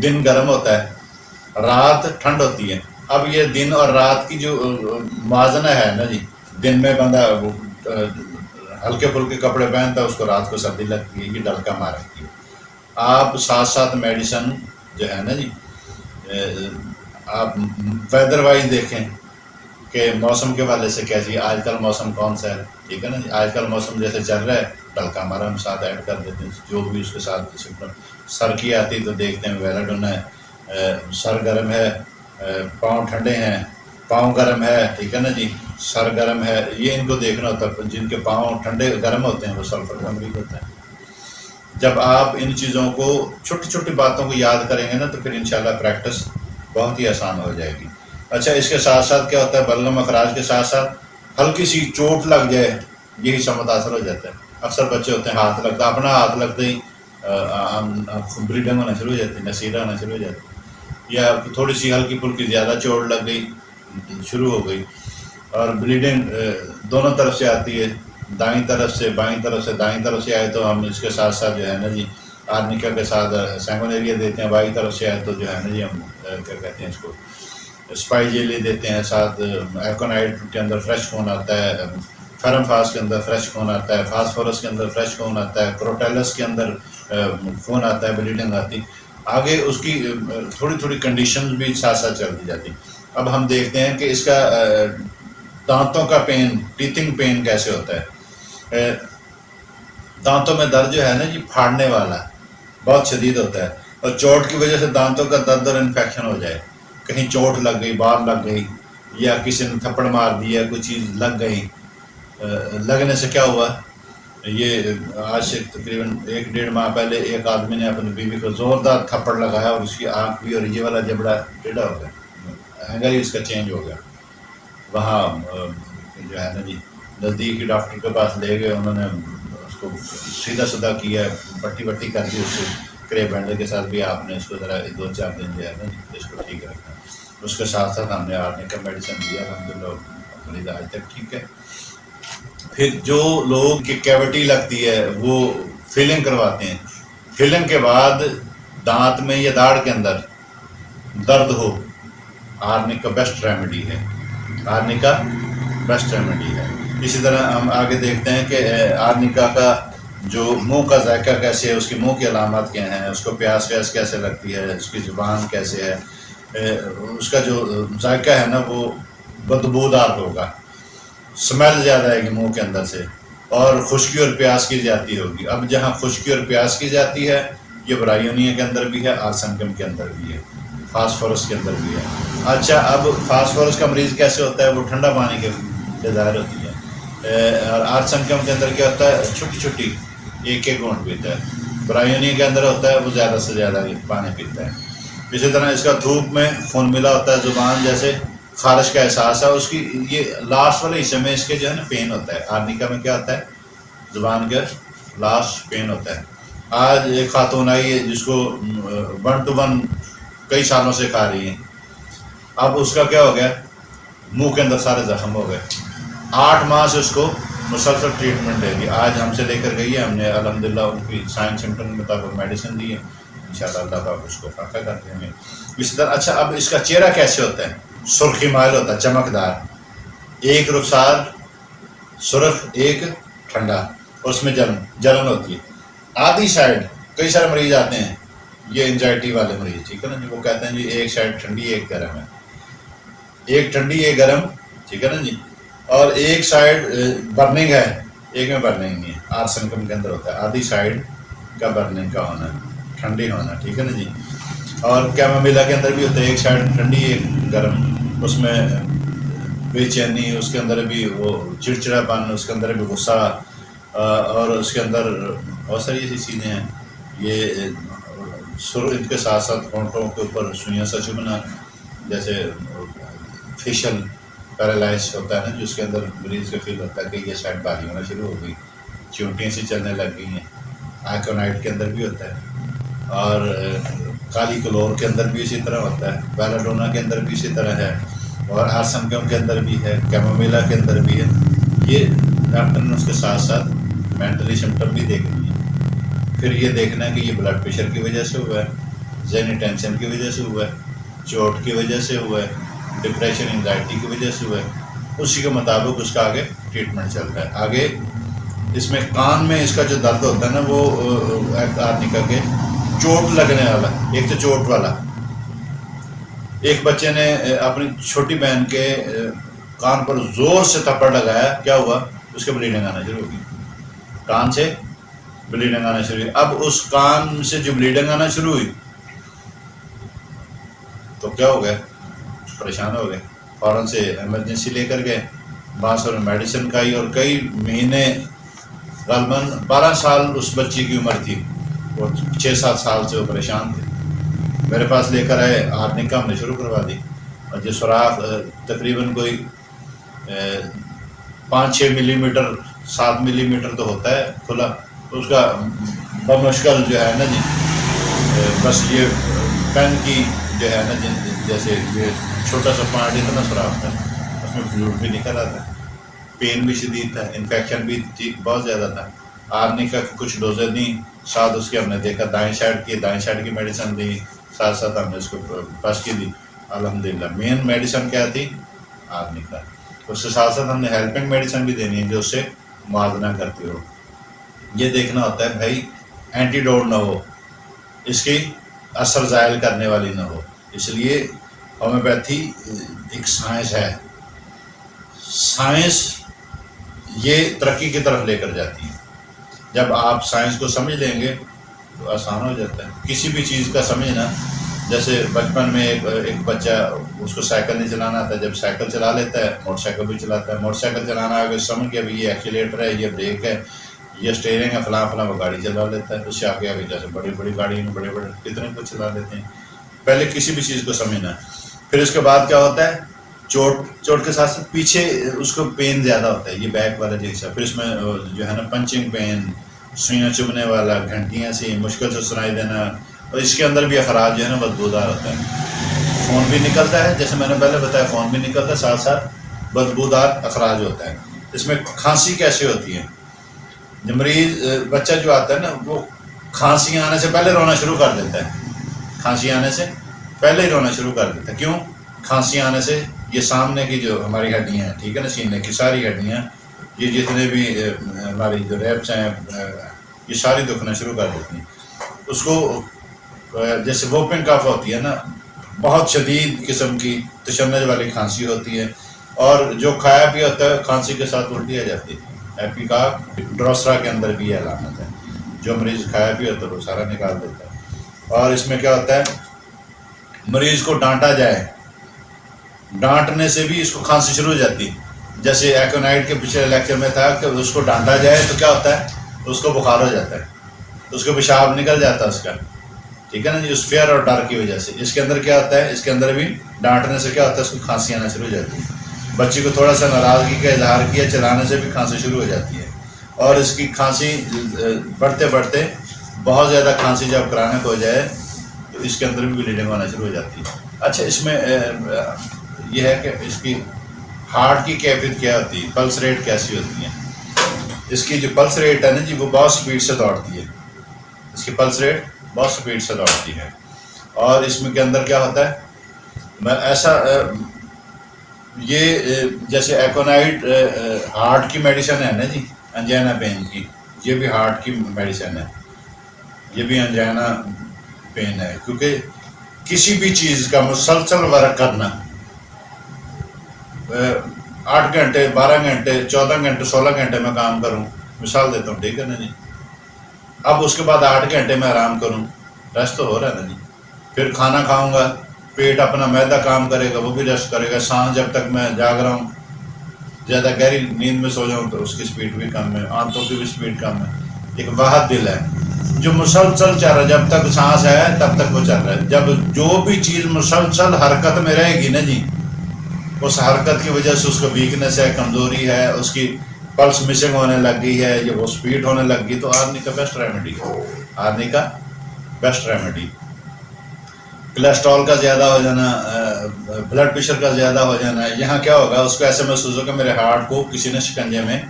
دن گرم ہوتا ہے، رات ٹھنڈ ہوتی ہے۔ اب یہ دن اور رات کی جو موازنہ ہے نا جی، دن میں بندہ ہلکے پھلکے کپڑے پہنتا ہے، اس کو رات کو سردی لگتی ہے، یہ ڈلکا مارتی ہے۔ آپ ساتھ ساتھ میڈیسن جو ہے نا جی، آپ ویدر وائز دیکھیں کہ موسم کے والے سے کیا چاہیے، آج کل موسم کون سا ہے، ٹھیک ہے نا جی، آج کل موسم جیسے چل رہا ہے ڈلکا مارا ہم ساتھ ایڈ کر دیتے ہیں، جو بھی اس کے ساتھ سر کی آتی تو دیکھتے ہیں ویلاڈونا ہے، سر گرم ہے، پاؤں ٹھنڈے ہیں، پاؤں گرم ہے، ٹھیک ہے نا جی، سر گرم ہے، یہ ان کو دیکھنا ہوتا ہے۔ جن کے پاؤں ٹھنڈے گرم ہوتے ہیں وہ سلفر کا مریض ہوتا ہے۔ جب آپ ان چیزوں کو چھوٹی چھوٹی باتوں کو یاد کریں گے نا تو پھر انشاءاللہ پریکٹس بہت ہی آسان ہو جائے گی۔ اچھا، اس کے ساتھ ساتھ کیا ہوتا ہے، بلغم اخراج کے ساتھ ساتھ ہلکی سی چوٹ لگ جائے یہ حصہ متاثر ہو جاتا ہے. اکثر بچے ہوتے ہیں ہاتھ لگتا ہے، اپنا ہاتھ لگتے ہی بلیڈنگ ہونا شروع ہو جاتی ہے، نصیرہ ہونا شروع ہو جاتی ہے، یا تھوڑی سی ہلکی پھلکی زیادہ چوٹ لگ گئی شروع ہو گئی. اور بلیڈنگ دونوں طرف سے آتی ہے، دائیں طرف سے بائیں طرف سے، دائیں طرف سے آئے تو ہم اس کے ساتھ ساتھ جو ہے نا جی آرنیکا کے ساتھ سینگونیریا دیتے ہیں، بائیں طرف سے آئے تو جو ہے نا جی ہم کیا کہتے ہیں اس کو اسپائی جیلی دیتے ہیں. ساتھ ایکونائٹ کے اندر فریش خون آتا ہے، فیرم فاس کے اندر فریش خون آتا ہے، فاسفورس کے اندر فریش خون آتا ہے، کروٹیلس کے اندر خون آتا ہے، بلیڈنگ آتی. آگے اس کی تھوڑی تھوڑی کنڈیشنز بھی ساتھ ساتھ چلتی جاتی. اب ہم دیکھتے ہیں کہ اس کا دانتوں کا پین، ٹیتھنگ پین کیسے ہوتا ہے. دانتوں میں درد جو ہے نا جی پھاڑنے والا بہت شدید ہوتا ہے، اور چوٹ کی وجہ سے دانتوں کا درد اور انفیکشن ہو جائے، کہیں چوٹ لگ گئی، بال لگ گئی، یا کسی نے تھپڑ مار دیا، کوئی چیز لگ گئی. لگنے سے کیا ہوا، یہ آج سے تقریباً 1-1.5 ماہ پہلے ایک آدمی نے اپنی بیوی کو زوردار تھپڑ لگایا اور اس کی آنکھ بھی اور یہ والا جبڑا ٹیڑھا ہو گیا، اینگل ہی اس کا چینج ہو گیا. وہاں جو ہے نا جی نزدیکی ڈاکٹر کے پاس لے گئے، انہوں نے اس کو سیدھا سیدھا کیا، پٹی وٹی کر دی، اس کو کرے بینڈر کے ساتھ بھی آپ نے اس کو ذرا 2-4 دن جو ہے نا اس کو ٹھیک رکھنا. اس کے ساتھ ساتھ ہم نے آرنیکا کا میڈیسن دیا، الحمدللہ مریض آج تک ٹھیک ہے. پھر جو لوگ کی کیوٹی لگتی ہے وہ فیلنگ کرواتے ہیں، فیلنگ کے بعد دانت میں یا داڑھ کے اندر درد ہو، آرنیکا بیسٹ ریمیڈی ہے، آرنیکا بیسٹ ریمیڈی ہے. اسی طرح ہم آگے دیکھتے ہیں کہ آرنیکا کا جو منہ کا ذائقہ کیسے ہے، اس کی منہ کی علامات کیا ہیں، اس کو پیاس ویاس کیسے لگتی ہے، اس کی زبان کیسے ہے. اس کا جو ذائقہ ہے نا وہ بدبودار ہوگا، سمیل زیادہ آئے گی منہ کے اندر سے، اور خشکی اور پیاس کی جاتی ہوگی. اب جہاں خشکی اور پیاس کی جاتی ہے یہ برائیونیا کے اندر بھی ہے، آرسنکم کے اندر بھی ہے، فاسفورس کے اندر بھی ہے. اچھا اب فاسفورس کا مریض کیسے ہوتا ہے، وہ ٹھنڈا پانی کے ظاہر ہوتی ہے. اور آرسنکم کے اندر کیا ہوتا ہے، چھوٹی چھوٹی ایک گھونٹ پیتا ہے. برائیونیا کے اندر ہوتا ہے وہ زیادہ سے زیادہ پانی پیتا ہے. اسی طرح اس کا دھوپ میں خون ملا ہوتا ہے، زبان جیسے خارش کا احساس ہے، اس کی یہ لاسٹ والے حصے میں اس کے جو ہے نا پین ہوتا ہے. آرنیکا میں کیا ہوتا ہے، زبان کے لاسٹ پین ہوتا ہے. آج ایک خاتون آئی ہے جس کو 1 to 1 کئی سالوں سے کھا رہی ہیں، اب اس کا کیا ہو گیا، منہ کے اندر سارے زخم ہو گئے. 8 ماہ سے اس کو مسلسل ٹریٹمنٹ دے گی. آج ہم سے لے کر گئی ہے، ہم نے الحمدللہ ان کی سائن سمٹم کے مطابق میڈیسن دی ہے، انشاءاللہ اللہ پاک اس کو فائدہ کر دیں گے. اس طرح اچھا اب اس کا چہرہ کیسے ہوتا ہے، سرخی مائل ہوتا ہے، چمکدار، ایک رخسار سرخ، ایک ٹھنڈا، اور اس میں جلن ہوتی ہے. آدھی سائڈ کئی سارے مریض آتے ہیں، یہ انزائٹی والے مریض، ٹھیک ہے نا جی، وہ کہتے ہیں جی ایک سائڈ ٹھنڈی ایک گرم ہے، ایک ٹھنڈی ایک گرم، ٹھیک ہے نا جی، اور ایک سائڈ برننگ ہے، ایک میں برننگ نہیں ہے. آرسنکم کے اندر ہوتا ہے آدھی سائڈ کا برننگ کا ہونا، ٹھنڈی ہونا، ٹھیک ہے نا جی. اور کیمومیلا کے اندر بھی ہوتا ہے ایک سائڈ ٹھنڈی ایک گرم، اس میں بے چینی، اس کے اندر بھی وہ چڑچڑا پن، اس کے اندر بھی غصہ، اور اس کے اندر بہت ساری ایسی چیزیں ہیں. یہ سرخ کے ساتھ ساتھ ہونٹوں کے اوپر سوئیاں سا چبھنا، جیسے فیشل پیرالائز ہوتا ہے نا، جس کے اندر مریض کا فیل ہوتا ہے کہ یہ سائڈ بھاری ہونا شروع ہو گئی، چونٹیاں سی چلنے لگ گئی ہیں. آئیکونائٹ کے اندر بھی ہوتا ہے، اور کالی کلور کے اندر بھی اسی طرح ہوتا ہے، بیلاڈونا کے اندر بھی اسی طرح ہے، اور آرسنکم کے اندر بھی ہے، کیمومیلا کے اندر بھی ہے. یہ ڈاکٹر نے اس کے ساتھ ساتھ مینٹلی سمٹم بھی دیکھنی ہے. پھر یہ دیکھنا ہے کہ یہ بلڈ پریشر کی وجہ سے ہوا ہے، ذہنی ٹینشن کی وجہ سے ہوا ہے، چوٹ کی وجہ سے ہوا ہے، ڈپریشن انزائٹی کی وجہ سے ہوا ہے. اسی کے مطابق اس کا آگے ٹریٹمنٹ چلتا ہے. آگے اس میں کان میں اس کا جو درد ہوتا ہے نا وہ آرنیکا کے چوٹ لگنے والا، ایک تو چوٹ والا. ایک بچے نے اپنی چھوٹی بہن کے کان پر زور سے تھپڑ لگایا، کیا ہوا، اس کے بلیڈنگ آنا شروع ہو گئی، کان سے بلیڈنگ آنا شروع ہوئی. اب اس کان سے جو بلیڈنگ آنا شروع ہوئی تو کیا ہو گیا، پریشان ہو گئے، فوراً سے ایمرجنسی لے کر گئے. وہاں سے میڈیسن کھائی، اور کئی مہینے، غالباً 12 سال اس بچی کی عمر تھی، اور 6-7 سال سے وہ پریشان تھے. میرے پاس لے کر آئے، آرنیکا ہم نے شروع کروا دی، اور جو سوراخ تقریباً کوئی 5-6 ملی میٹر 7 ملی میٹر تو ہوتا ہے کھلا، اس کا بمشکل جو ہے نا جی بس یہ پین کی جو ہے نا جیسے یہ چھوٹا سا پارٹ اتنا سوراخ تھا، اس میں فلوئڈ بھی نکل آتا ہے، پین بھی شدید تھا، انفیکشن بھی بہت زیادہ تھا۔ آرنی کا کچھ ڈوزیں دیں، ساتھ اس کے ہم نے دیکھا دائیں سائڈ کی میڈیسن دی، ساتھ ساتھ ہم نے اس کو بس کی دی۔ الحمدللہ مین میڈیسن کیا تھی؟ آرنی کا۔ اس کے ساتھ ساتھ ہم نے ہیلپنگ میڈیسن بھی دینی ہے جو اس سے موازنہ کرتی ہو۔ یہ دیکھنا ہوتا ہے بھائی اینٹی ڈوٹ نہ ہو، اس کی اثر زائل کرنے والی نہ ہو، اس لیے ہومیوپیتھی ایک سائنس ہے۔ سائنس یہ ترقی کی طرف لے کر جاتی ہے۔ جب آپ سائنس کو سمجھ لیں گے تو آسان ہو جاتا ہے کسی بھی چیز کا سمجھنا۔ جیسے بچپن میں ایک بچہ اس کو سائیکل نہیں چلانا آتا، جب سائیکل چلا لیتا ہے موٹر سائیکل بھی چلاتا ہے، موٹر سائیکل چلانا آگے سمجھ گیا بھی یہ ایکسیلیٹر ہے، یہ بریک ہے، یہ اسٹیئرنگ ہے، فلاں فلاں، وہ گاڑی چلا لیتا ہے۔ اس سے آگے جیسے بڑی بڑی گاڑی میں بڑے بڑے کتنے کو چلا لیتے ہیں۔ پہلے کسی بھی چیز کو سمجھنا ہے، پھر اس کے بعد کیا ہوتا ہے، چوٹ کے ساتھ ساتھ پیچھے اس کو پین زیادہ ہوتا ہے، یہ بیک والا جو حصہ، پھر اس میں جو ہے نا پنچنگ پین، سوئیاں چبھنے والا، گھنٹیاں سی مشکل سے سنائی دینا، اور اس کے اندر بھی اخراج جو ہے نا بدبودار ہوتا ہے۔ خون بھی نکلتا ہے، جیسے میں نے پہلے بتایا خون بھی نکلتا ہے، ساتھ ساتھ بدبودار اخراج ہوتا ہے۔ اس میں کھانسی کیسے ہوتی ہے؟ جو مریض بچہ جو آتا ہے نا وہ کھانسی آنے سے پہلے رونا شروع کر دیتا ہے، کھانسی آنے سے پہلے ہی رونا شروع کر دیتا ہے۔ کیوں؟ کھانسی آنے سے یہ سامنے کی جو ہماری ہڈیاں ہیں، ٹھیک ہے نا، سینے کی ساری ہڈیاں، یہ جتنے بھی ہماری جو ریپس ہیں یہ ساری دکھنا شروع کر دیتی ہیں۔ اس کو جیسے ووپنگ کف ہوتی ہے نا، بہت شدید قسم کی تشنج والی کھانسی ہوتی ہے، اور جو کھایا بھی ہوتا ہے کھانسی کے ساتھ الٹی آ جاتی ہے۔ ایپیکاک ڈروسرا کے اندر بھی یہ علامت ہے، جو مریض کھایا بھی ہوتا ہے وہ سارا نکال دیتا ہے۔ اور اس میں کیا ہوتا ہے، مریض کو ڈانٹا جائے، ڈانٹنے سے بھی اس کو کھانسی شروع ہو جاتی ہے۔ جیسے ایکونائٹ کے پچھلے لیکچر میں تھا کہ اس کو ڈانٹا جائے تو کیا ہوتا ہے، اس کو بخار ہو جاتا ہے، اس کو پیشاب نکل جاتا ہے اس کا، ٹھیک ہے نا جی، اس فیئر اور ڈر کی وجہ سے۔ اس کے اندر کیا ہوتا ہے، اس کے اندر بھی ڈانٹنے سے کیا ہوتا ہے، اس کو کھانسی آنا شروع ہو جاتی ہے۔ بچی کو تھوڑا سا ناراضگی کا اظہار کیا، چلانے سے بھی کھانسی شروع ہو جاتی ہے، اور اس کی کھانسی بڑھتے بڑھتے بہت زیادہ کھانسی جب کرانک ہو جائے تو اس کے اندر بھی بلیڈنگ ہونا شروع ہو جاتی ہے۔ اچھا، اس میں یہ ہے کہ اس کی ہارٹ کی کیفیت کیا ہوتی ہے، پلس ریٹ کیسی ہوتی ہے۔ اس کی جو پلس ریٹ ہے نا جی وہ بہت سپیڈ سے دوڑتی ہے، اس کی پلس ریٹ بہت سپیڈ سے دوڑتی ہے۔ اور اس میں کے اندر کیا ہوتا ہے، ایسا یہ جیسے ایکونائٹ ہارٹ کی میڈیسن ہے نا جی، انجینا پین کی، یہ بھی ہارٹ کی میڈیسن ہے، یہ بھی انجینا پین ہے، کیونکہ کسی بھی چیز کا مسلسل ورک کرنا، 8 گھنٹے 12 گھنٹے 14 گھنٹے 16 گھنٹے میں کام کروں، مثال دیتا ہوں، ٹھیک ہے نا جی، اب اس کے بعد 8 گھنٹے میں آرام کروں، ریسٹ تو ہو رہا ہے نا جی، پھر کھانا کھاؤں گا، پیٹ اپنا معدہ کام کرے گا، وہ بھی ریسٹ کرے گا، سانس جب تک میں جاگ رہا ہوں، زیادہ گہری نیند میں سو جاؤں تو اس کی سپیڈ بھی کم ہے، آنتوں کی بھی سپیڈ کم ہے۔ ایک واحد دل ہے جو مسلسل چل رہا ہے، جب تک سانس ہے تب تک وہ چل رہا ہے۔ جب جو بھی چیز مسلسل حرکت میں رہے گی نا جی، اس حرکت کی وجہ سے اس کو ویکنس ہے، کمزوری ہے، اس کی پلس مسنگ ہونے لگ گئی ہے، یہ وہ سپیڈ ہونے لگ گئی، تو آرنی کا بیسٹ ریمیڈی ہے، آرنی کا بیسٹ ریمیڈی۔ کولیسٹرول کا زیادہ ہو جانا، بلڈ پریشر کا زیادہ ہو جانا، یہاں کیا ہوگا، اس کو ایسے محسوس ہوگا میرے ہارٹ کو کسی نے شکنجے میں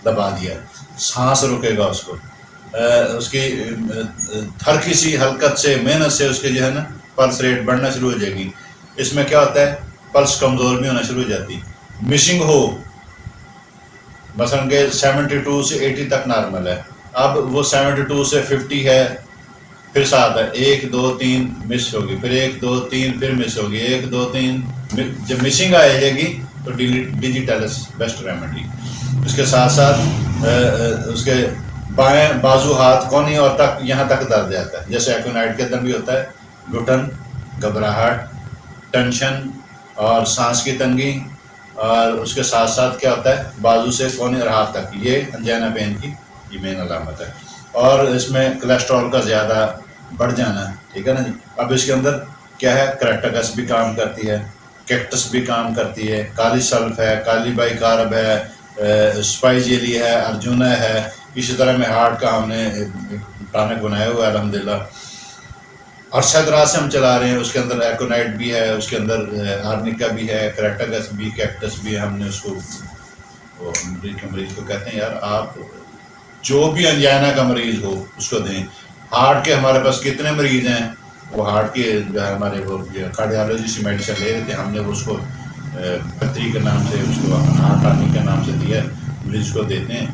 دبا دیا، سانس رکے گا، اس کی ہر کسی حرکت سے محنت سے اس کے جو ہے نا پلس ریٹ بڑھنا شروع ہو جائے گی۔ اس میں کیا ہوتا ہے، پلس کمزور بھی ہونا شروع ہو جاتی، مسنگ ہو، مثلاً کہ 72 سے 80 تک نارمل ہے، اب وہ 72 سے 50 ہے، پھر 7 ہے، 1 2 3 مس ہوگی، پھر 1 2 3 پھر مس ہوگی، 1 2 3 جب مسنگ آ جائے گی تو ڈیجیٹلس بیسٹ ریمیڈی۔ اس کے ساتھ ساتھ اس کے بائیں بازو ہاتھ کونی اور تک یہاں تک درد جاتا ہے، جیسے ایکونائٹ کے اندر بھی ہوتا ہے، گھٹن، گھبراہٹ، ٹینشن اور سانس کی تنگی، اور اس کے ساتھ ساتھ کیا ہوتا ہے، بازو سے کونے اور ہاتھ تک، یہ انجینا پین کی یہ مین علامت ہے۔ اور اس میں کولیسٹرول کا زیادہ بڑھ جانا، ٹھیک ہے نا جی۔ اب اس کے اندر کیا ہے، کریپٹاکس بھی کام کرتی ہے، کیکٹس بھی کام کرتی ہے، کالی سلف ہے، کالی بائی کارب ہے، اسپائجیلی ہے، ارجونا ہے، اسی طرح میں ہارٹ کا ہم نے ٹانک بنایا ہوا ہے الحمدللہ، عرصہ دراز سے ہم چلا رہے ہیں. اس کے اندر ایکونائٹ بھی ہے، اس کے اندر آرنیکا بھی ہے، کریٹاگس بھی، کیکٹس بھی. ہم نے اس کو مریض کو کہتے ہیں یار آپ جو بھی انجائنا کا مریض ہو اس کو دیں. ہارٹ کے ہمارے پاس کتنے مریض ہیں، وہ ہارٹ کے جو ہے ہمارے وہ کارڈیالوجی سے میڈیسن لے رہے تھے، ہم نے اس کو پتری کے نام سے، اس کو ہارٹ ٹانک کے نام سے دیا، مریض کو دیتے ہیں.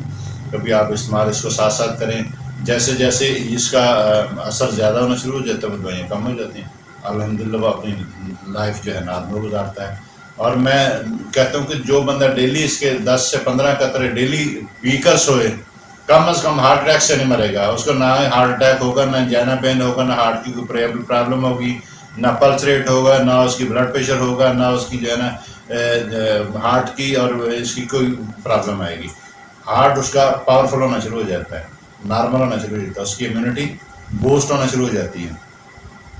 کبھی آپ استعمال اس کو ساتھ ساتھ کریں. جیسے جیسے اس کا اثر زیادہ ہونا شروع ہو جاتا ہے وہ دوائیاں کم ہو جاتی ہیں. الحمدللہ وہ اپنی لائف جو ہے نارمل گزارتا ہے. اور میں کہتا ہوں کہ جو بندہ ڈیلی اس کے 10 سے 15 قطرے ڈیلی پی کر سوئے، کم از کم ہارٹ اٹیک سے نہیں مرے گا. اس کو نہ ہارٹ اٹیک ہوگا، نہ انجائنا پین ہوگا، نہ ہارٹ کی کوئی پرابلم ہوگی، نہ پلس ریٹ ہوگا، نہ اس کی بلڈ پریشر ہوگا، نہ اس کی جو ہے نا ہارٹ کی اور اس کی کوئی پرابلم آئے گی. ہارٹ اس کا پاورفل ہونا شروع ہو جاتا ہے، نارمل ہونا شروع ہو جاتا ہے، اس کی امیونٹی بوسٹ ہونا شروع ہو جاتی ہے.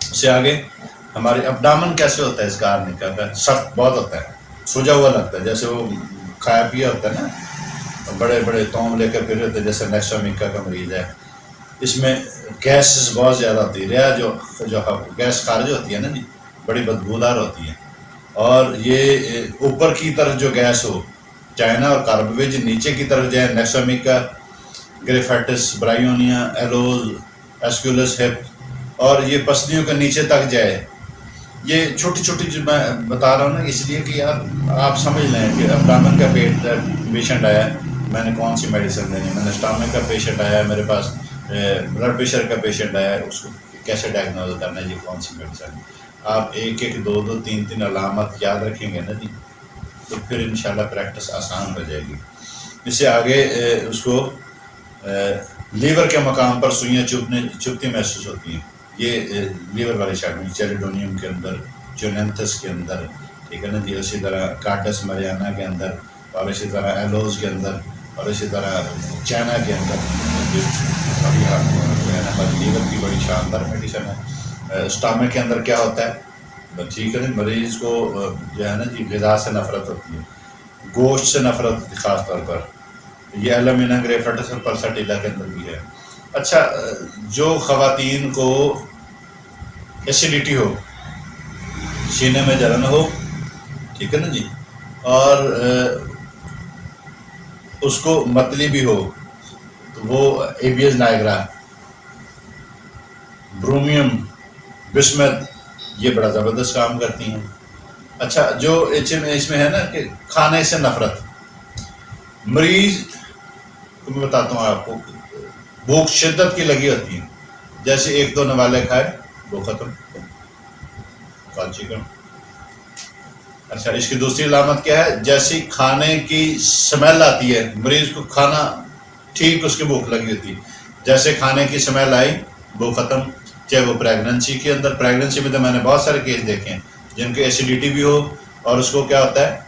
اس سے آگے ہمارے ابڈامن کیسے ہوتا ہے اس کا آرنیکا کا؟ سخت بہت ہوتا ہے، سجا ہوا لگتا ہے، جیسے وہ کھایا پیا ہوتا ہے نا، بڑے بڑے توم لے کر پھر ہوتے ہیں، جیسے نیکسومیکا کا مریض ہے. اس میں گیس بہت زیادہ ہوتی ہے، ریا جو گیس خارج ہوتی ہے نا جی، بڑی بدبودار ہوتی ہے. اور یہ اوپر کی طرف جو گیس ہو، چائنا اور کاربویج، نیچے کی طرف جائے نیکسومیکا، گریفیٹس، برائیونیا، ایلوز، ایسکولس ہپ، اور یہ پسلیوں کے نیچے تک جائے. یہ چھوٹی چھوٹی جو میں بتا رہا ہوں نا اس لیے کہ یار آپ سمجھ لیں کہ ابڈامن کا پیشنٹ آیا ہے، میں نے کون سی میڈیسن دینی ہے. میں نے اسٹامک کا پیشنٹ آیا ہے میرے پاس، بلڈ پریشر کا پیشنٹ آیا ہے، اس کو کیسے ڈائگنوز کرنا ہے جی کون سی میڈیسن. آپ ایک ایک دو دو تین تین علامات یاد رکھیں گے نا جی، تو پھر انشاءاللہ پریکٹس آسان ہو جائے گی. اس سے آگے اس کو لیور کے مقام پر سوئیاں چبھتی محسوس ہوتی ہیں. یہ لیور والے شاٹ میں چیریڈونیم کے اندر، جونینتھس کے اندر، ٹھیک ہے نا جی. اسی طرح کارٹس مریانا کے اندر، اور اسی طرح ایلوز کے اندر، اور اسی طرح چائنا کے اندر. جو ہے نا ہماری لیور کی بڑی شاندار میڈیسن ہے. اسٹامک کے اندر کیا ہوتا ہے، ٹھیک ہے نا، مریض کو جو ہے نا جی غذا سے نفرت ہوتی ہے، گوشت سے نفرت ہوتی ہے خاص طور پر. یہ المینا گریفٹس اور پلساٹیلا کے اندر بھی ہے. اچھا، جو خواتین کو ایسیڈیٹی ہو، سینے میں جلن ہو، ٹھیک ہے نا جی، اور اس کو متلی بھی ہو، تو وہ ایبیز نائگرا، برومیم، بسمت، یہ بڑا زبردست کام کرتی ہیں. اچھا، جو اس میں ہے نا کہ کھانے سے نفرت، مریض کو میں بتاتا ہوں آپ کو، بھوک شدت کی لگی ہوتی ہے، جیسے ایک دو نوالے کھائے وہ ختم، چکن. اچھا، اس کی دوسری علامت کیا ہے، جیسی کھانے کی سمیل آتی ہے، مریض کو کھانا ٹھیک اس کی بھوک لگی ہوتی ہے، جیسے کھانے کی سمیل آئی وہ ختم. چاہے وہ پریگننسی کے اندر، پریگننسی میں تو میں نے بہت سارے کیس دیکھے ہیں جن کے ایسیڈیٹی بھی ہو، اور اس کو کیا ہوتا ہے،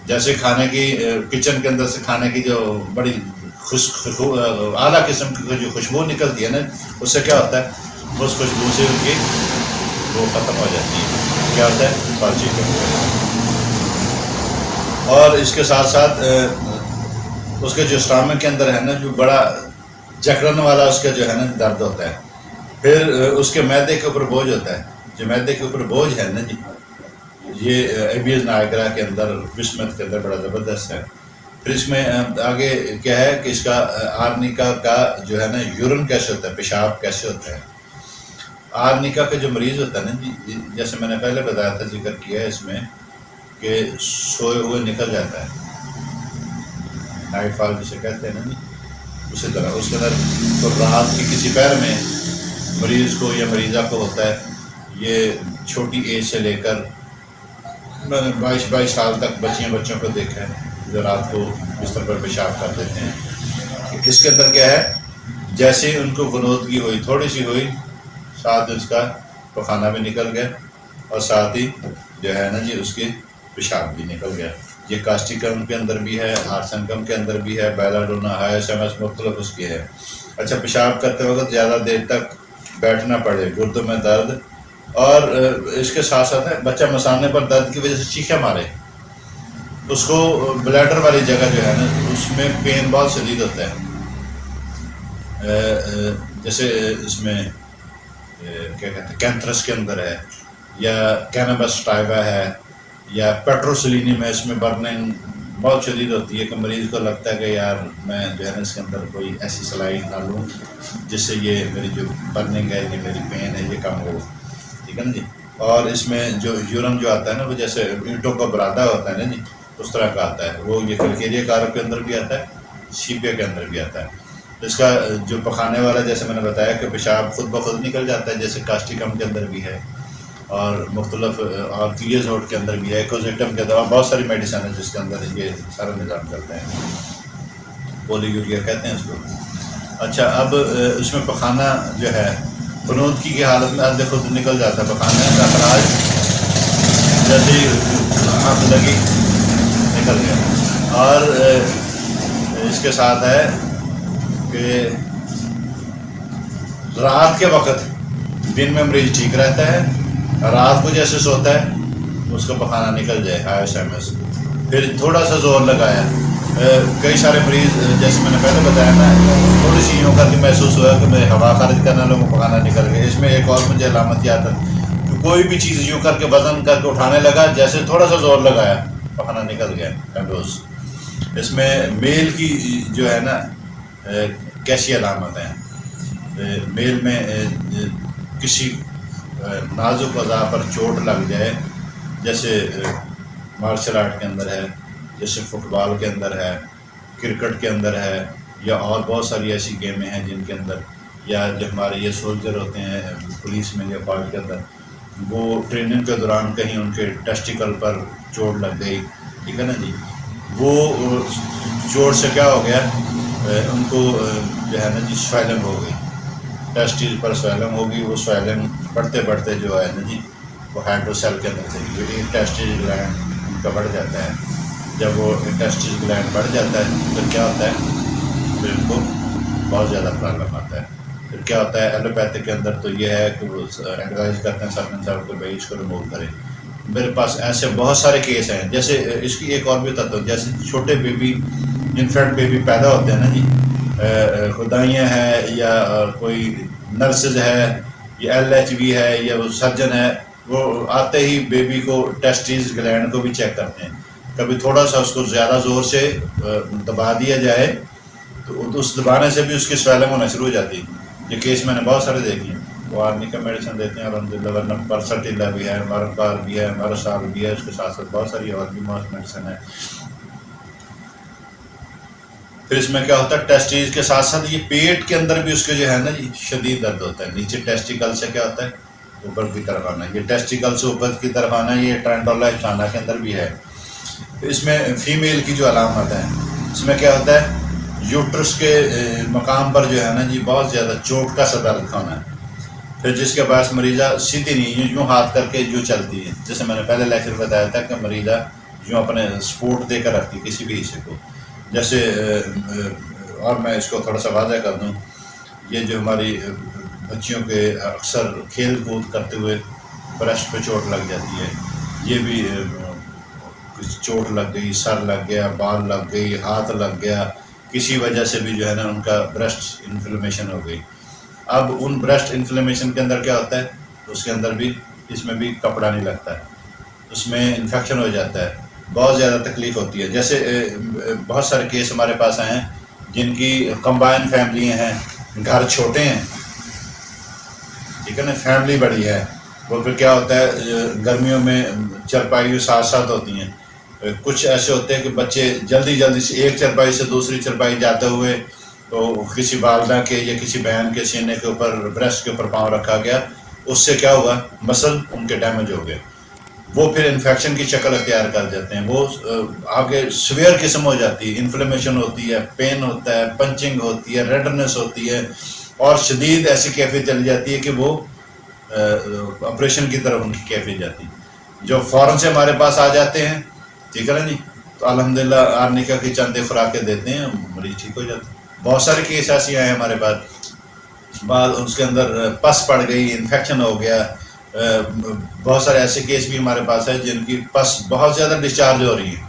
جیسے کھانے کی کچن کے اندر سے کھانے کی جو بڑی اعلیٰ قسم کی جو خوشبو نکلتی ہے نا، اس سے کیا ہوتا ہے، اس خوشبو سے ان کی وہ ختم ہو جاتی ہے. کیا ہوتا ہے، پالچی کا. اور اس کے ساتھ ساتھ اس کے جو اسٹامک کے اندر ہے نا، جو بڑا جکڑن والا اس کا جو ہے نا درد ہوتا ہے. پھر اس کے معدے کے اوپر بوجھ ہوتا ہے، جو معدے کے اوپر بوجھ ہے نا جی، یہ ایبیز نائگرا کے اندر، بسمت کے اندر بڑا زبردست ہے. پھر اس میں آگے کیا ہے کہ اس کا آرنیکا کا جو ہے نا یورن کیسے ہوتا ہے، پیشاب کیسے ہوتا ہے. آرنیکا کا جو مریض ہوتا ہے نا جی، جیسے میں نے پہلے بتایا تھا، ذکر کیا ہے اس میں، کہ سوئے ہوئے نکل جاتا ہے، نائٹ فال جسے کہتے ہیں نا جی. اسی طرح اس کے اندر تو رات کی کسی پیر میں مریض کو یا مریضہ کو ہوتا ہے. یہ چھوٹی ایج سے لے کر میں نے 22 سال تک بچوں کو دیکھا ہے جو رات کو بستر پر پیشاب کر دیتے ہیں. اس کے اندر کیا ہے، جیسے ہی ان کو غنودگی ہوئی، تھوڑی سی ہوئی، ساتھ اس کا پخانہ بھی نکل گیا، اور ساتھ ہی جو ہے نا جی اس کی پیشاب بھی نکل گیا. یہ کاسٹیکم کے اندر بھی ہے، آرسنکم کے اندر بھی ہے، بیلاڈونا، ISMS مختلف اس کی ہے. اچھا، پیشاب کرتے وقت زیادہ دیر تک بیٹھنا پڑے، گردوں میں درد، اور اس کے ساتھ ساتھ ہے بچہ مثانے پر درد کی وجہ سے چیخیں مارے، اس کو بلیڈر والی جگہ جو ہے نا اس میں پین بہت شدید ہوتا ہے. جیسے اس میں کیا کہتے ہیں کینتھرس کے اندر ہے یا کینبس ٹائبا ہے یا پیٹروسلینی میں اس میں برننگ بہت شدید ہوتی ہے کہ مریض کو لگتا ہے کہ یار میں جو ہے نا اس کے اندر کوئی ایسی سلائی نہ لوں جس سے یہ میری جو برننگ ہے یہ میری پین ہے یہ کم ہو. ٹھیک ہے نا جی. اور اس میں جو یورم جو آتا ہے نا وہ جیسے اینٹوں کا برادہ ہوتا ہے نا جی اس طرح کا آتا ہے. وہ یہ کلکیریا کارو کے اندر بھی آتا ہے شیپیا کے اندر بھی آتا ہے. اس کا جو پخانے والا جیسے میں نے بتایا کہ پیشاب خود بخود نکل جاتا ہے جیسے کاسٹیکم کے اندر بھی ہے اور مختلف اور کلیوزوٹ کے اندر بھی ہے ایکوزیٹم کے اندر اور بہت ساری میڈیسن ہے جس کے اندر یہ سارا نظام چلتا ہے. پولی یوریا کہتے ہیں اس کو. اچھا اب اس میں پخانہ جو ہے خنودگی کی حالت میں ادھے خود نکل جاتا ہے پخانے کا اخراج جیسے ہی آنکھ لگی نکل گیا. اور اس کے ساتھ ہے کہ رات کے وقت دن میں مریض ٹھیک رہتا ہے رات کو جیسے سوتا ہے اس کا پخانہ نکل جائے ISMS. پھر تھوڑا سا زور لگایا کئی سارے مریض جیسے میں نے پہلے بتایا نا تھوڑی سی یوں کر کے محسوس ہوا کہ میں ہوا خارج کرنے لگوں پخانہ نکل گیا. اس میں ایک اور مجھے علامت یاد ہے کہ کوئی بھی چیز یوں کر کے وزن کر کے اٹھانے لگا جیسے تھوڑا سا زور لگایا پخانہ نکل گیا کنڈوز. اس میں میل کی جو ہے نا کیسی علامت ہیں میل میں کسی نازک اعضاء پر چوٹ لگ جائے جیسے مارشل آرٹ کے اندر ہے جیسے فٹ بال کے اندر ہے کرکٹ کے اندر ہے یا اور بہت ساری ایسی گیمیں ہیں جن کے اندر یا جو ہمارے یہ سولجر ہوتے ہیں پولیس میں یا فوج کے اندر وہ ٹریننگ کے دوران کہیں ان کے ٹیسٹیکل پر چوٹ لگ گئی. ٹھیک ہے نا جی. وہ چوٹ سے کیا ہو گیا ان کو جو ہے نا جی سویلنگ ہو گئی ٹیسٹیز پر سویلنگ ہوگی. وہ سویلنگ بڑھتے بڑھتے جو ہے نا جی وہ ہائڈروسیل کے اندر چلی گئی. ٹیسٹیز گلینڈ ان کا بڑھ جاتا ہے. جب وہ ٹیسٹیز گلینڈ بڑھ جاتا ہے پھر کیا ہوتا ہے پھر ان کو بہت زیادہ پرابلم آتا ہے. پھر کیا ہوتا ہے ایلوپیتھی کے اندر تو یہ ہے کہ وہ ایڈوائز کرتے ہیں سرجن صاحب کو بھائی اس کو ریموو کریں. میرے پاس ایسے بہت سارے کیس ہیں. جیسے اس کی ایک اور بھی بتاتا ہوں جیسے چھوٹے بیبی انفینٹ بیبی پیدا ہوتے ہیں نا جی خدائیاں ہیں یا کوئی نرسز ہے یا LHV ہے یا وہ سرجن ہے وہ آتے ہی بیبی کو ٹیسٹیز گلینڈ کو بھی چیک کرتے ہیں. کبھی تھوڑا سا اس کو زیادہ زور سے دبا دیا جائے تو اس دبانے سے بھی اس کی سویلنگ ہونا شروع ہو جاتی ہے. یہ کیس میں نے بہت سارے دیکھے ہیں. وہ آرمی کا میڈیسن دیتے ہیں الحمدللہ ورنہ پرسٹیلا بھی ہے مرکار بھی ہے مرسال بھی ہے اس کے ساتھ ساتھ بہت ساری اور بھی میڈیسن ہے. پھر اس میں کیا ہوتا ہے ٹیسٹیز کے ساتھ ساتھ یہ پیٹ کے اندر بھی اس کے جو ہے نا شدید درد ہوتا ہے. نیچے ٹیسٹیکل سے کیا ہوتا ہے اوپر کی طرف آنا. یہ ٹیسٹیکل سے اوپر کی طرف آنا یہ ٹرینڈولا اشانہ کے اندر بھی ہے. اس میں فیمیل کی جو علامت ہے اس میں کیا ہوتا ہے یوٹرس کے مقام پر جو ہے نا جی بہت زیادہ چوٹ کا سا درد ہونا ہے. پھر جس کے باعث مریضہ سیدھی نہیں یوں ہاتھ کر کے یوں چلتی ہے. جیسے میں نے پہلے لیکچر بتایا تھا کہ مریضہ یوں اپنے سپورٹ دے کر رکھتی کسی بھی حصے کو. جیسے اور میں اس کو تھوڑا سا واضح کر دوں یہ جو ہماری بچیوں کے اکثر کھیل کود کرتے ہوئے برسٹ پہ چوٹ لگ جاتی ہے یہ بھی چوٹ لگ گئی سر لگ گیا بال لگ گئی ہاتھ لگ گیا کسی وجہ سے بھی جو ہے نا ان کا برسٹ انفلیمیشن ہو گئی. اب ان برسٹ انفلیمیشن کے اندر کیا ہوتا ہے اس کے اندر بھی اس میں بھی کپڑا نہیں لگتا ہے اس میں انفیکشن ہو جاتا ہے بہت زیادہ تکلیف ہوتی ہے. جیسے بہت سارے کیس ہمارے پاس آئے ہیں جن کی کمبائن فیملی ہیں گھر چھوٹے ہیں. ٹھیک ہے نا فیملی بڑی ہے وہ پھر کیا ہوتا ہے گرمیوں میں چرپائی ساتھ ساتھ ہوتی ہیں. کچھ ایسے ہوتے ہیں کہ بچے جلدی سے ایک چرپائی سے دوسری چرپائی جاتے ہوئے تو کسی والدہ کے یا کسی بہن کے سینے کے اوپر بریسٹ کے اوپر پاؤں رکھا گیا اس سے کیا ہوا مسل ان کے ڈیمیج ہو گئے. وہ پھر انفیکشن کی شکل اختیار کر جاتے ہیں. وہ آگے سویئر قسم ہو جاتی ہے انفلیمیشن ہوتی ہے پین ہوتا ہے پنچنگ ہوتی ہے ریڈنس ہوتی ہے اور شدید ایسی کیفیت چلی جاتی ہے کہ وہ آپریشن کی طرف ان کی کیفیت جاتی ہے. جو فوراً سے ہمارے پاس آ جاتے ہیں ٹھیک ہے نا جی تو الحمدللہ آرنیکا کی چند خوراکیں دیتے ہیں مریض ٹھیک ہو جاتے ہیں. بہت سارے کیس ایسے آئے ہیں ہمارے پاس بعد اس کے اندر پس پڑ گئی انفیکشن ہو گیا. بہت سارے ایسے کیس بھی ہمارے پاس ہیں جن کی پس بہت زیادہ ڈسچارج ہو رہی ہے